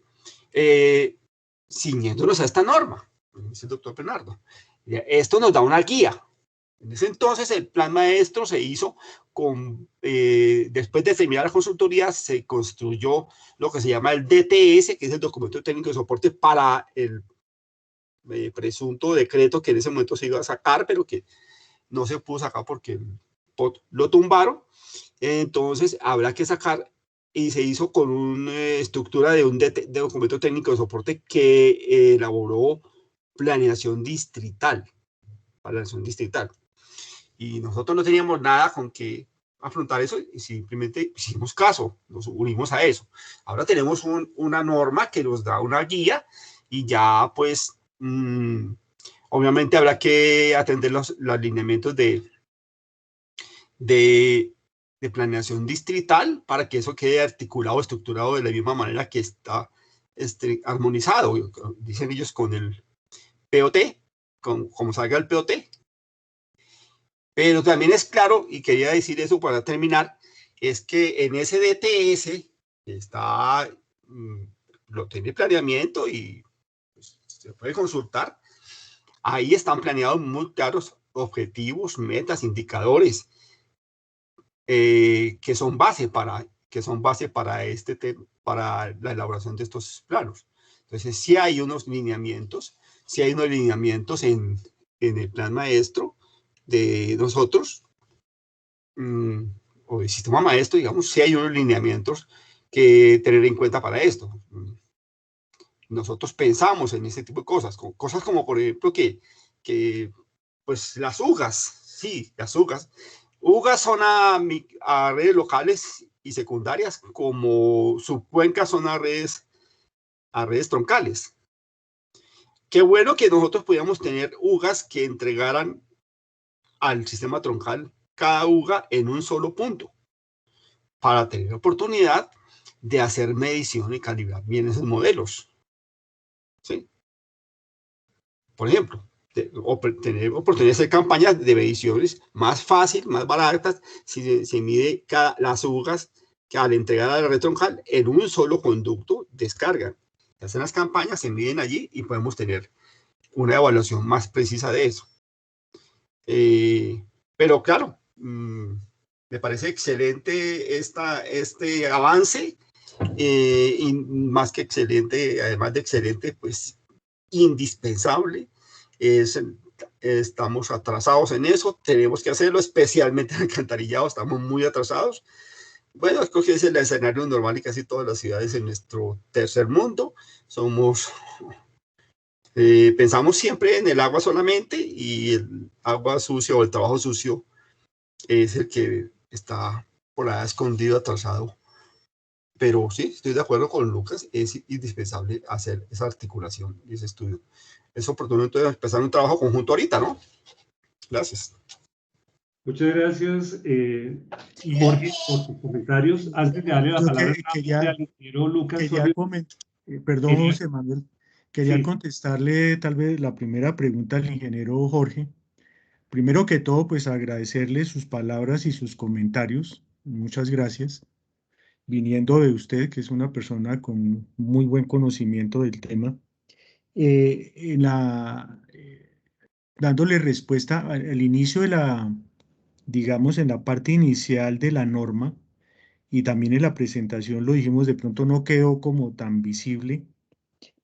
ciñéndonos a esta norma, como dice el doctor Bernardo. Esto nos da una guía. En ese entonces el plan maestro se hizo después de terminar la consultoría, se construyó lo que se llama el DTS, que es el documento técnico de soporte para el presunto decreto que en ese momento se iba a sacar, pero que no se pudo sacar porque lo tumbaron. Entonces habrá que sacar, y se hizo con una estructura de un documento técnico de soporte que elaboró planeación distrital. Y nosotros no teníamos nada con que afrontar eso y simplemente hicimos caso, nos unimos a eso. Ahora tenemos una norma que nos da una guía y ya pues obviamente habrá que atender los lineamientos de planeación distrital para que eso quede articulado, estructurado de la misma manera que está armonizado, dicen ellos, con el POT, como salga el POT. Pero también es claro, y quería decir eso para terminar, es que en ese DTS está, lo tiene planeamiento y pues, se puede consultar. Ahí están planeados muy claros objetivos, metas, indicadores que son base para la elaboración de estos planos. Entonces, sí hay unos lineamientos, en el plan maestro de nosotros, o del sistema maestro, digamos, sí hay unos lineamientos que tener en cuenta para esto. Nosotros pensamos en ese tipo de cosas como por ejemplo pues las UGAs, sí, las UGAs son a redes locales y secundarias, como subcuencas son a redes troncales. Qué bueno que nosotros pudiéramos tener UGAs que entregaran al sistema troncal cada UGA en un solo punto, para tener la oportunidad de hacer medición y calibrar bien esos modelos. ¿Sí? Por ejemplo, tener oportunidad de hacer campañas de mediciones más fácil, más baratas, si se mide las UGAs que al entregar a la red troncal en un solo conducto descargan. Se hacen las campañas, se miden allí y podemos tener una evaluación más precisa de eso. Pero claro, me parece excelente este avance, y más que excelente, además de excelente, pues indispensable. Estamos atrasados en eso, tenemos que hacerlo, especialmente en alcantarillado, estamos muy atrasados. Bueno, creo que es el escenario normal y casi todas las ciudades en nuestro tercer mundo. Pensamos siempre en el agua solamente, y el agua sucia o el trabajo sucio es el que está por ahí escondido, atrasado. Pero sí, estoy de acuerdo con Lucas, es indispensable hacer esa articulación y ese estudio. Es oportuno entonces empezar un trabajo conjunto ahorita, ¿no? Gracias. Muchas gracias, Jorge, por tus comentarios. Antes de darle la palabra al ingeniero Lucas, perdón, José Manuel, quería contestarle tal vez la primera pregunta al ingeniero Jorge. Primero que todo, pues agradecerle sus palabras y sus comentarios. Muchas gracias. Viniendo de usted, que es una persona con muy buen conocimiento del tema. Dándole respuesta al inicio de digamos, en la parte inicial de la norma, y también en la presentación lo dijimos, de pronto no quedó como tan visible,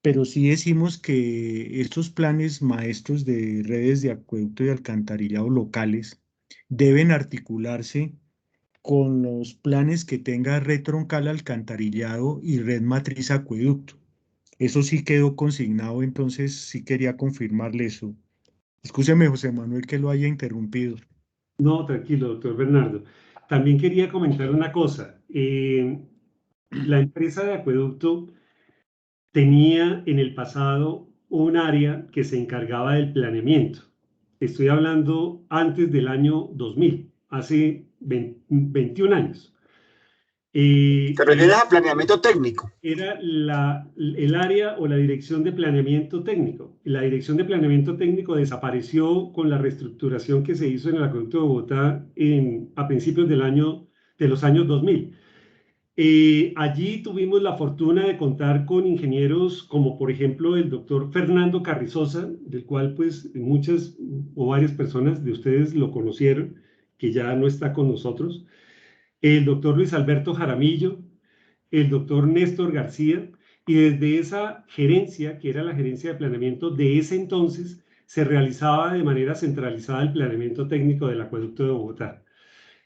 pero sí decimos que estos planes maestros de redes de acueducto y alcantarillado locales deben articularse con los planes que tenga red troncal alcantarillado y red matriz acueducto. Eso sí quedó consignado, entonces sí quería confirmarle eso. Excúseme, José Manuel, que lo haya interrumpido. No, tranquilo, doctor Bernardo. También quería comentar una cosa. La empresa de acueducto tenía en el pasado un área que se encargaba del planeamiento. Estoy hablando antes del año 2000, hace 21 años. ¿Te refieres a planeamiento técnico? Era el área o la dirección de planeamiento técnico. La dirección de planeamiento técnico desapareció con la reestructuración que se hizo en el acueducto de Bogotá a principios de los años 2000. Allí tuvimos la fortuna de contar con ingenieros como por ejemplo el doctor Fernando Carrizosa, del cual pues muchas o varias personas de ustedes lo conocieron, que ya no está con nosotros, el doctor Luis Alberto Jaramillo, el doctor Néstor García, y desde esa gerencia, que era la gerencia de planeamiento de ese entonces, se realizaba de manera centralizada el planeamiento técnico del acueducto de Bogotá.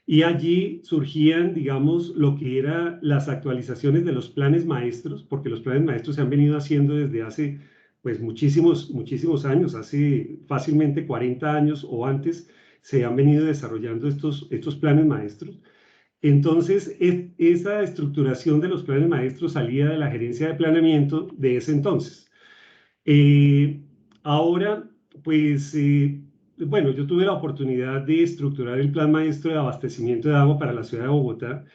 Y allí surgían, digamos, lo que eran las actualizaciones de los planes maestros, porque los planes maestros se han venido haciendo desde hace pues muchísimos años, hace fácilmente 40 años o antes se han venido desarrollando estos planes maestros. Entonces, esa estructuración de los planes maestros salía de la gerencia de planeamiento de ese entonces. Ahora, pues, bueno, yo tuve la oportunidad de estructurar el plan maestro de abastecimiento de agua para la ciudad de Bogotá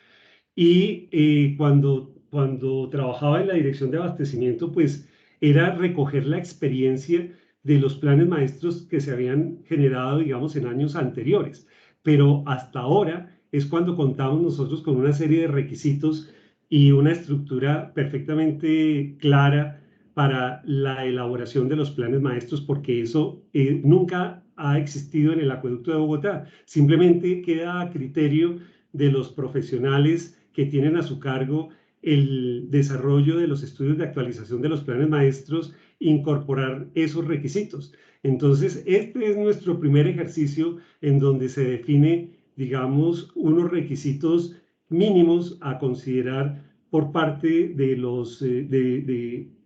y cuando trabajaba en la dirección de abastecimiento, pues era recoger la experiencia de los planes maestros que se habían generado, digamos, en años anteriores. Pero hasta ahora es cuando contamos nosotros con una serie de requisitos y una estructura perfectamente clara para la elaboración de los planes maestros, porque eso nunca ha existido en el acueducto de Bogotá. Simplemente queda a criterio de los profesionales que tienen a su cargo el desarrollo de los estudios de actualización de los planes maestros, incorporar esos requisitos. Entonces, este es nuestro primer ejercicio en donde se define, digamos, unos requisitos mínimos a considerar por parte de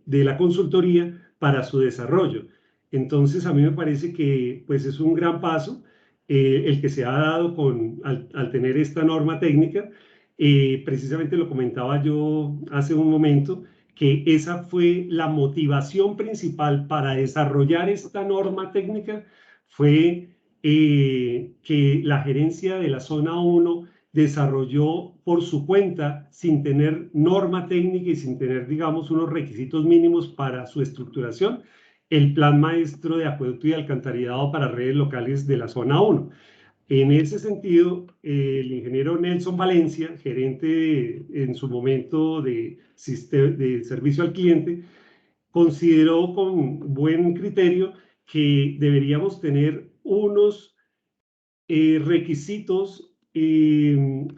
la consultoría para su desarrollo. Entonces, a mí me parece que pues, es un gran paso el que se ha dado al tener esta norma técnica. Precisamente lo comentaba yo hace un momento, que esa fue la motivación principal para desarrollar esta norma técnica, fue que la gerencia de la zona 1 desarrolló por su cuenta, sin tener norma técnica y sin tener, digamos, unos requisitos mínimos para su estructuración, el plan maestro de acueducto y alcantarillado para redes locales de la zona 1. En ese sentido, el ingeniero Nelson Valencia, gerente en su momento de servicio al cliente, consideró con buen criterio que deberíamos tener unos requisitos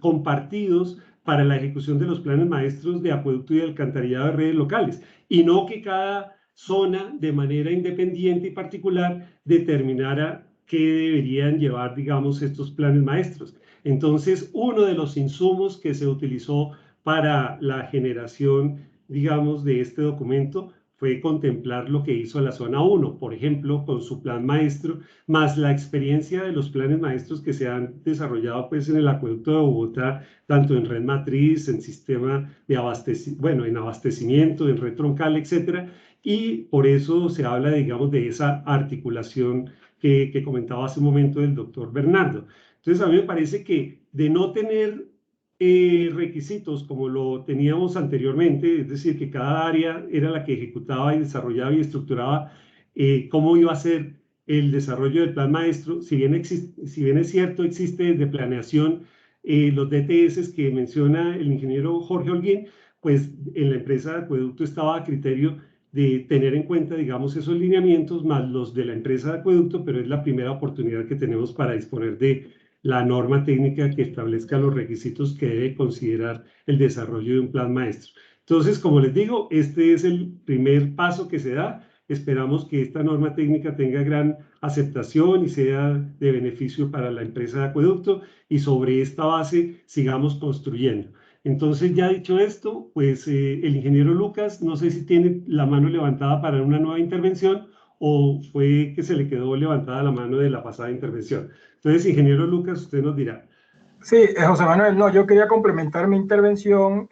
compartidos para la ejecución de los planes maestros de acueducto y alcantarillado de redes locales, y no que cada zona de manera independiente y particular determinara qué deberían llevar, digamos, estos planes maestros. Entonces, uno de los insumos que se utilizó para la generación, digamos, de este documento fue contemplar lo que hizo la zona 1, por ejemplo, con su plan maestro, más la experiencia de los planes maestros que se han desarrollado pues, en el acueducto de Bogotá, tanto en red matriz, en sistema de en abastecimiento, en red troncal, etcétera, y por eso se habla, digamos, de esa articulación que comentaba hace un momento el doctor Bernardo. Entonces, a mí me parece que de no tener requisitos como lo teníamos anteriormente, es decir, que cada área era la que ejecutaba y desarrollaba y estructuraba cómo iba a ser el desarrollo del plan maestro, si bien es cierto, existe desde planeación los DTS que menciona el ingeniero Jorge Holguín, pues en la empresa de acueducto estaba a criterio de tener en cuenta, digamos, esos lineamientos más los de la empresa de acueducto, pero es la primera oportunidad que tenemos para disponer de la norma técnica que establezca los requisitos que debe considerar el desarrollo de un plan maestro. Entonces, como les digo, este es el primer paso que se da. Esperamos que esta norma técnica tenga gran aceptación y sea de beneficio para la empresa de acueducto, y sobre esta base sigamos construyendo. Entonces, ya dicho esto, pues el ingeniero Lucas, no sé si tiene la mano levantada para una nueva intervención o fue que se le quedó levantada la mano de la pasada intervención. Entonces, ingeniero Lucas, usted nos dirá. Sí, José Manuel, no, yo quería complementar mi intervención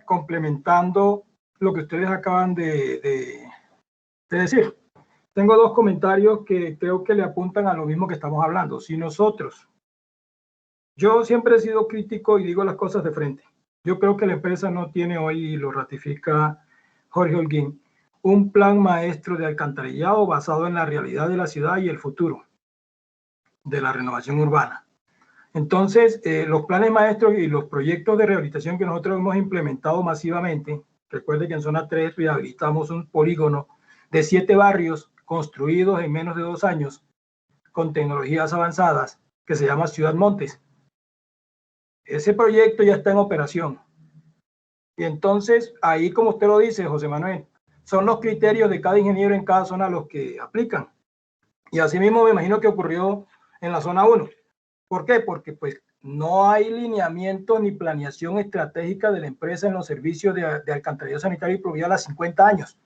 complementando lo que ustedes acaban de decir. Tengo dos comentarios que creo que le apuntan a lo mismo que estamos hablando. Si nosotros, yo siempre he sido crítico y digo las cosas de frente. Yo creo que la empresa no tiene hoy, y lo ratifica Jorge Holguín, un plan maestro de alcantarillado basado en la realidad de la ciudad y el futuro de la renovación urbana. Entonces, los planes maestros y los proyectos de rehabilitación que nosotros hemos implementado masivamente, recuerde que en zona 3 rehabilitamos un polígono de 7 barrios construidos en menos de 2 años con tecnologías avanzadas que se llama Ciudad Montes. Ese proyecto ya está en operación. Y entonces, ahí como usted lo dice, José Manuel, son los criterios de cada ingeniero en cada zona los que aplican. Y así mismo me imagino que ocurrió en la zona 1. ¿Por qué? Porque pues no hay lineamiento ni planeación estratégica de la empresa en los servicios de alcantarillado sanitario y pluvial a 50 años.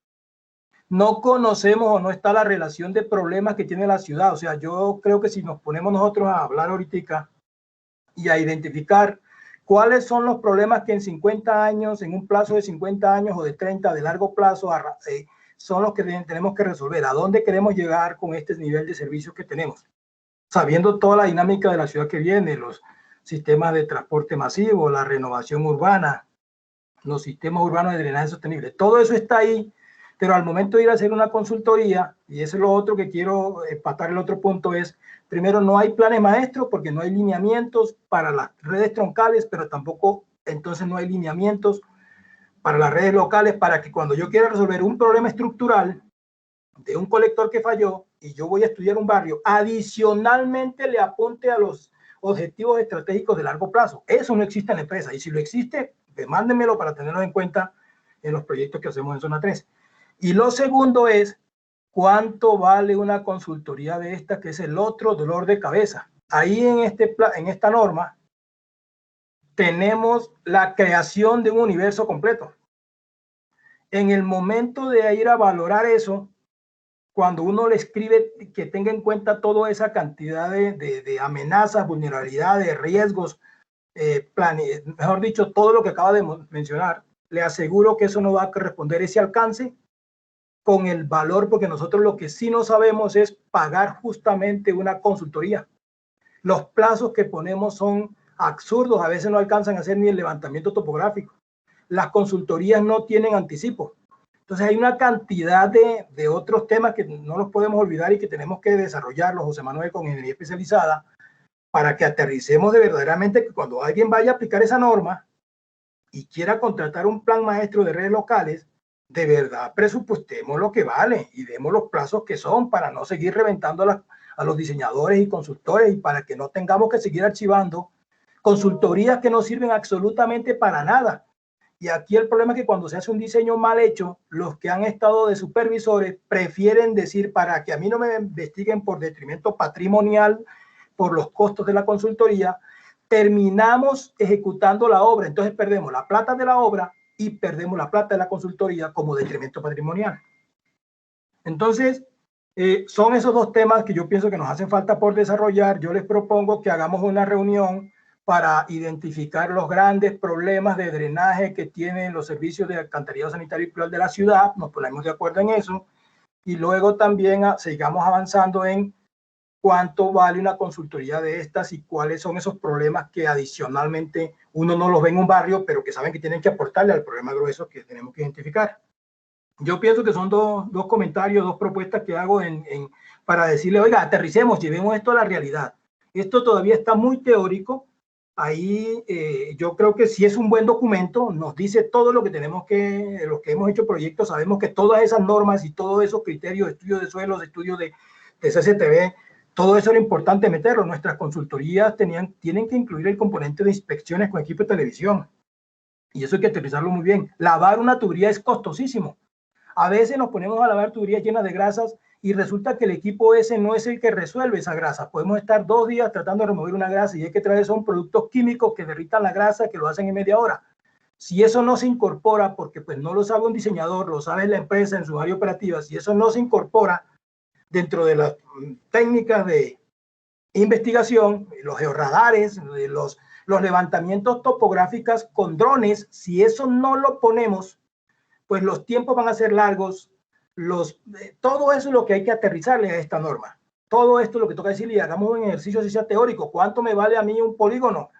No conocemos o no está la relación de problemas que tiene la ciudad. O sea, yo creo que si nos ponemos nosotros a hablar ahorita y a identificar cuáles son los problemas que en 50 años, en un plazo de 50 años o de 30, de largo plazo, son los que tenemos que resolver. ¿A dónde queremos llegar con este nivel de servicios que tenemos? Sabiendo toda la dinámica de la ciudad que viene, los sistemas de transporte masivo, la renovación urbana, los sistemas urbanos de drenaje sostenible, todo eso está ahí, pero al momento de ir a hacer una consultoría, y eso es lo otro que quiero empatar, el otro punto es, primero, no hay planes maestros porque no hay lineamientos para las redes troncales, pero tampoco entonces no hay lineamientos para las redes locales, para que cuando yo quiera resolver un problema estructural de un colector que falló y yo voy a estudiar un barrio, adicionalmente le apunte a los objetivos estratégicos de largo plazo. Eso no existe en la empresa, y si lo existe, mándenmelo para tenerlo en cuenta en los proyectos que hacemos en zona 3. Y lo segundo es, ¿cuánto vale una consultoría de esta, que es el otro dolor de cabeza? Ahí en esta norma tenemos la creación de un universo completo. En el momento de ir a valorar eso, cuando uno le escribe que tenga en cuenta toda esa cantidad de amenazas, vulnerabilidades, riesgos, mejor dicho, todo lo que acaba de mencionar, le aseguro que eso no va a corresponder ese alcance con el valor, porque nosotros lo que sí no sabemos es pagar justamente una consultoría. Los plazos que ponemos son absurdos, a veces no alcanzan a hacer ni el levantamiento topográfico. Las consultorías no tienen anticipo. Entonces hay una cantidad de otros temas que no los podemos olvidar y que tenemos que desarrollarlos, José Manuel, con ingeniería especializada, para que aterricemos de verdaderamente que cuando alguien vaya a aplicar esa norma y quiera contratar un plan maestro de redes locales, de verdad presupuestemos lo que vale y demos los plazos que son, para no seguir reventando a los diseñadores y consultores, y para que no tengamos que seguir archivando consultorías que no sirven absolutamente para nada. Y aquí el problema es que cuando se hace un diseño mal hecho, los que han estado de supervisores prefieren decir, para que a mí no me investiguen por detrimento patrimonial, por los costos de la consultoría, terminamos ejecutando la obra. Entonces perdemos la plata de la obra y perdemos la plata de la consultoría como detrimento patrimonial. Entonces, son esos dos temas que yo pienso que nos hacen falta por desarrollar. Yo les propongo que hagamos una reunión para identificar los grandes problemas de drenaje que tienen los servicios de alcantarillado sanitario y pluvial de la ciudad, nos ponemos de acuerdo en eso, y luego también sigamos avanzando en cuánto vale una consultoría de estas y cuáles son esos problemas que adicionalmente uno no los ve en un barrio, pero que saben que tienen que aportarle al problema grueso que tenemos que identificar. Yo pienso que son dos comentarios, dos propuestas que hago para decirle, oiga, aterricemos, llevemos esto a la realidad. Esto todavía está muy teórico. Ahí yo creo que sí es un buen documento, nos dice todo lo que tenemos que, los que hemos hecho proyectos, sabemos que todas esas normas y todos esos criterios, estudios de suelos, estudios de CCTV, todo eso era importante meterlo. Nuestras consultorías tienen que incluir el componente de inspecciones con equipo de televisión, y eso hay que aterrizarlo muy bien. Lavar una tubería es costosísimo. A veces nos ponemos a lavar tuberías llenas de grasas y resulta que el equipo ese no es el que resuelve esa grasa. Podemos estar 2 días tratando de remover una grasa y hay que traer son productos químicos que derritan la grasa, que lo hacen en media hora. Si eso no se incorpora, porque pues no lo sabe un diseñador, lo sabe la empresa en su área operativa, si eso no se incorpora dentro de las técnicas de investigación, los georradares, los levantamientos topográficos con drones, si eso no lo ponemos, pues los tiempos van a ser largos. Todo eso es lo que hay que aterrizarle a esta norma. Todo esto es lo que toca decirle, y hagamos un ejercicio si sea teórico. ¿Cuánto me vale a mí un polígono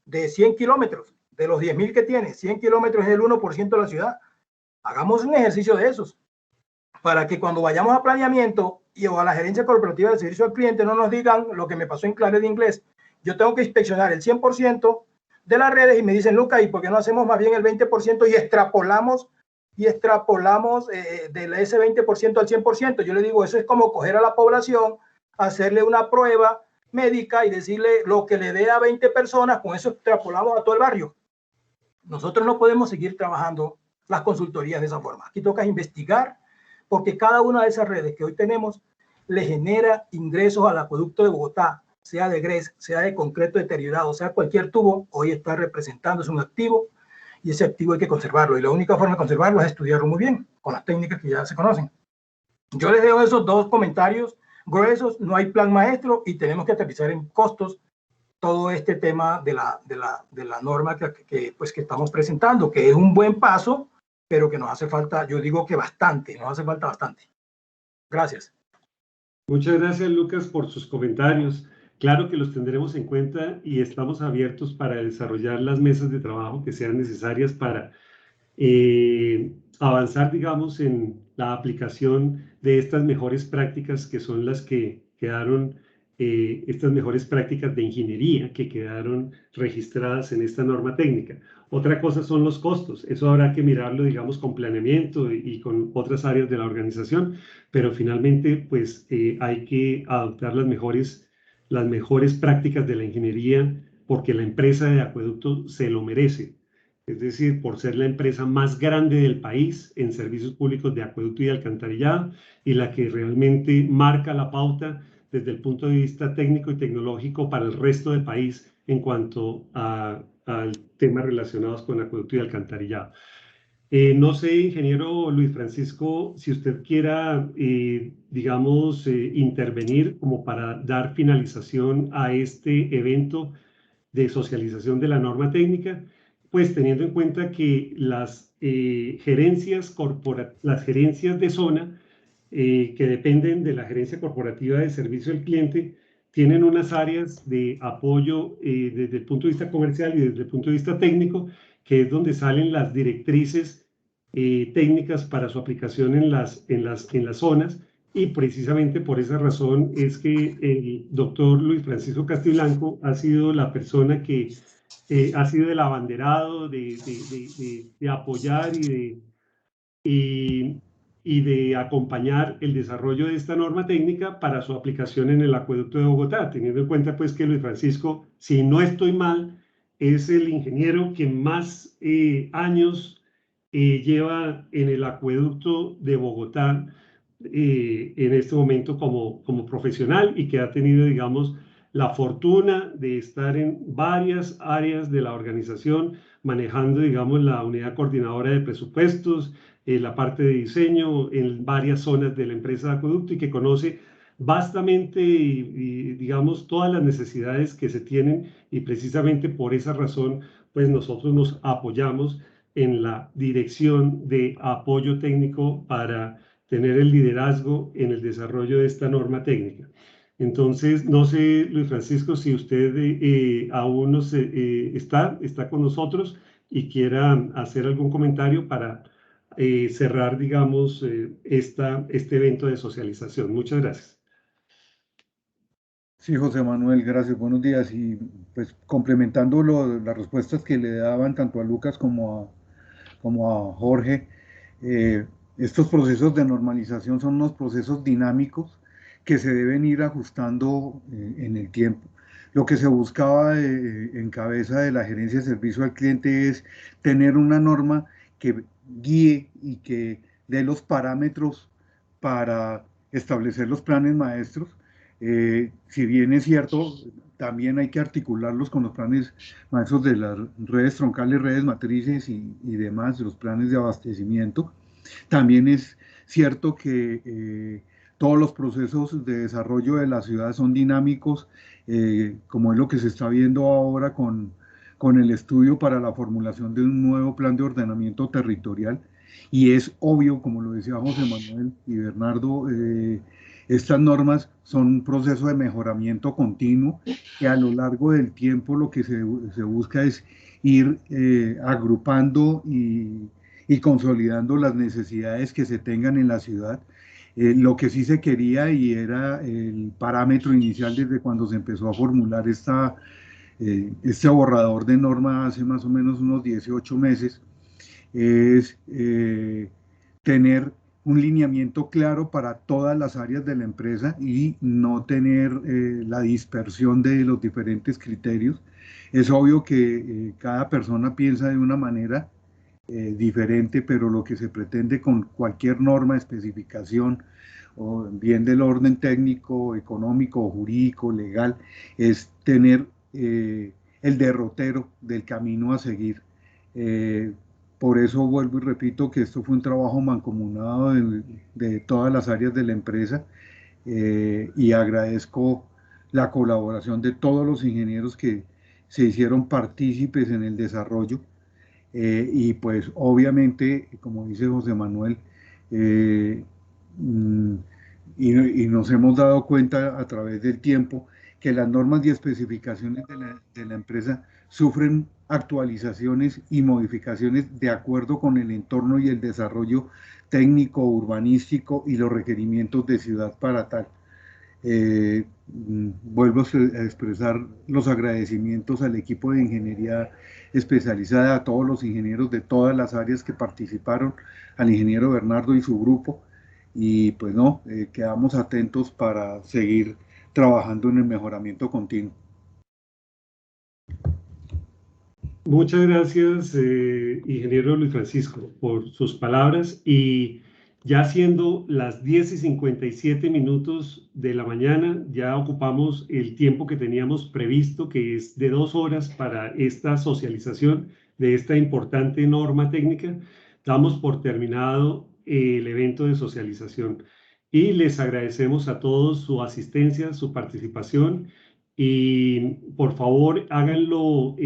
de 100 kilómetros? De los 10.000 que tiene, 100 kilómetros es el 1% de la ciudad. Hagamos un ejercicio de esos, para que cuando vayamos a planeamiento o a la gerencia corporativa de servicio al cliente no nos digan lo que me pasó en clases de inglés. Yo tengo que inspeccionar el 100% de las redes y me dicen, Lucas, ¿y por qué no hacemos más bien el 20% y extrapolamos de ese 20% al 100%? Yo le digo, eso es como coger a la población, hacerle una prueba médica y decirle lo que le dé a 20 personas, con eso extrapolamos a todo el barrio. Nosotros no podemos seguir trabajando las consultorías de esa forma. Aquí toca investigar, porque cada una de esas redes que hoy tenemos le genera ingresos al acueducto de Bogotá, sea de grés, sea de concreto deteriorado, sea cualquier tubo, hoy está representándose un activo, y ese activo hay que conservarlo, y la única forma de conservarlo es estudiarlo muy bien, con las técnicas que ya se conocen. Yo les dejo esos dos comentarios gruesos. No hay plan maestro y tenemos que aterrizar en costos todo este tema de la norma que estamos presentando, que es un buen paso, pero que nos hace falta, yo digo que bastante, nos hace falta bastante. Gracias. Muchas gracias, Lucas, por sus comentarios. Claro que los tendremos en cuenta y estamos abiertos para desarrollar las mesas de trabajo que sean necesarias para avanzar, digamos, en la aplicación de estas mejores prácticas que son las que quedaron, estas mejores prácticas de ingeniería que quedaron registradas en esta norma técnica. Otra cosa son los costos, eso habrá que mirarlo, digamos, con planeamiento y con otras áreas de la organización, pero finalmente, pues, hay que adoptar las mejores prácticas de la ingeniería porque la empresa de acueducto se lo merece. Es decir, por ser la empresa más grande del país en servicios públicos de acueducto y alcantarillado y la que realmente marca la pauta desde el punto de vista técnico y tecnológico para el resto del país en cuanto a temas relacionados con acueducto y alcantarillado. No sé, ingeniero Luis Francisco, si usted quiera, digamos, intervenir como para dar finalización a este evento de socialización de la norma técnica, pues teniendo en cuenta que las gerencias de zona que dependen de la gerencia corporativa de servicio al cliente tienen unas áreas de apoyo desde el punto de vista comercial y desde el punto de vista técnico, que es donde salen las directrices técnicas para su aplicación en las zonas, y precisamente por esa razón es que el doctor Luis Francisco Castiblanco ha sido la persona que ha sido el abanderado de apoyar y de acompañar el desarrollo de esta norma técnica para su aplicación en el acueducto de Bogotá, teniendo en cuenta pues que Luis Francisco, si no estoy mal, es el ingeniero que más años lleva en el acueducto de Bogotá en este momento como profesional y que ha tenido, digamos, la fortuna de estar en varias áreas de la organización, manejando, digamos, la unidad coordinadora de presupuestos, la parte de diseño en varias zonas de la empresa de acueducto y que conoce vastamente y, digamos, todas las necesidades que se tienen, y precisamente por esa razón, pues nosotros nos apoyamos en la dirección de apoyo técnico para tener el liderazgo en el desarrollo de esta norma técnica. Entonces, no sé, Luis Francisco, si usted aún está con nosotros y quiera hacer algún comentario para cerrar, digamos, este evento de socialización. Muchas gracias. Sí, José Manuel, gracias, buenos días. Y pues complementando las respuestas que le daban tanto a Lucas como a Jorge, estos procesos de normalización son unos procesos dinámicos que se deben ir ajustando en el tiempo. Lo que se buscaba en cabeza de la gerencia de servicio al cliente es tener una norma que guíe y que dé los parámetros para establecer los planes maestros. Si bien es cierto, también hay que articularlos con los planes maestros de las redes troncales, redes matrices y demás, los planes de abastecimiento. También es cierto que todos los procesos de desarrollo de la ciudad son dinámicos, como es lo que se está viendo ahora con el estudio para la formulación de un nuevo plan de ordenamiento territorial. Y es obvio, como lo decía José Manuel y Bernardo, estas normas son un proceso de mejoramiento continuo, que a lo largo del tiempo lo que se busca es ir agrupando y consolidando las necesidades que se tengan en la ciudad. Lo que sí se quería, y era el parámetro inicial desde cuando se empezó a formular este borrador de norma hace más o menos unos 18 meses, es tener un lineamiento claro para todas las áreas de la empresa y no tener la dispersión de los diferentes criterios. Es obvio que cada persona piensa de una manera diferente, pero lo que se pretende con cualquier norma, especificación, o bien del orden técnico, económico, jurídico, legal, es tener el derrotero del camino a seguir. Por eso vuelvo y repito que esto fue un trabajo mancomunado de todas las áreas de la empresa, y agradezco la colaboración de todos los ingenieros que se hicieron partícipes en el desarrollo. Y pues obviamente, como dice José Manuel, y nos hemos dado cuenta a través del tiempo que las normas y especificaciones de la empresa sufren actualizaciones y modificaciones de acuerdo con el entorno y el desarrollo técnico, urbanístico y los requerimientos de ciudad para tal. Vuelvo a expresar los agradecimientos al equipo de ingeniería especializada, a todos los ingenieros de todas las áreas que participaron, al ingeniero Bernardo y su grupo, y pues no, quedamos atentos para seguir trabajando en el mejoramiento continuo. Muchas gracias, ingeniero Luis Francisco, por sus palabras, y ya siendo las 10:57 de la mañana, ya ocupamos el tiempo que teníamos previsto, que es de 2 horas para esta socialización de esta importante norma técnica. Damos por terminado el evento de socialización y les agradecemos a todos su asistencia, su participación, y por favor háganlo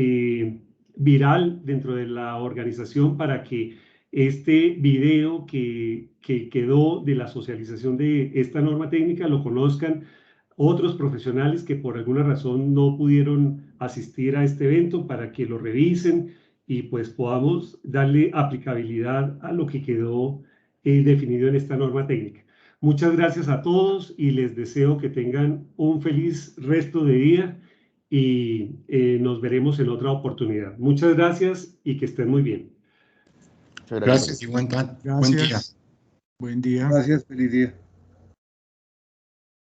viral dentro de la organización para que este video que quedó de la socialización de esta norma técnica lo conozcan otros profesionales que por alguna razón no pudieron asistir a este evento, para que lo revisen y pues podamos darle aplicabilidad a lo que quedó definido en esta norma técnica. Muchas gracias a todos y les deseo que tengan un feliz resto de día y nos veremos en otra oportunidad. Muchas gracias y que estén muy bien. Gracias y buen día. Buen día. Gracias, feliz día.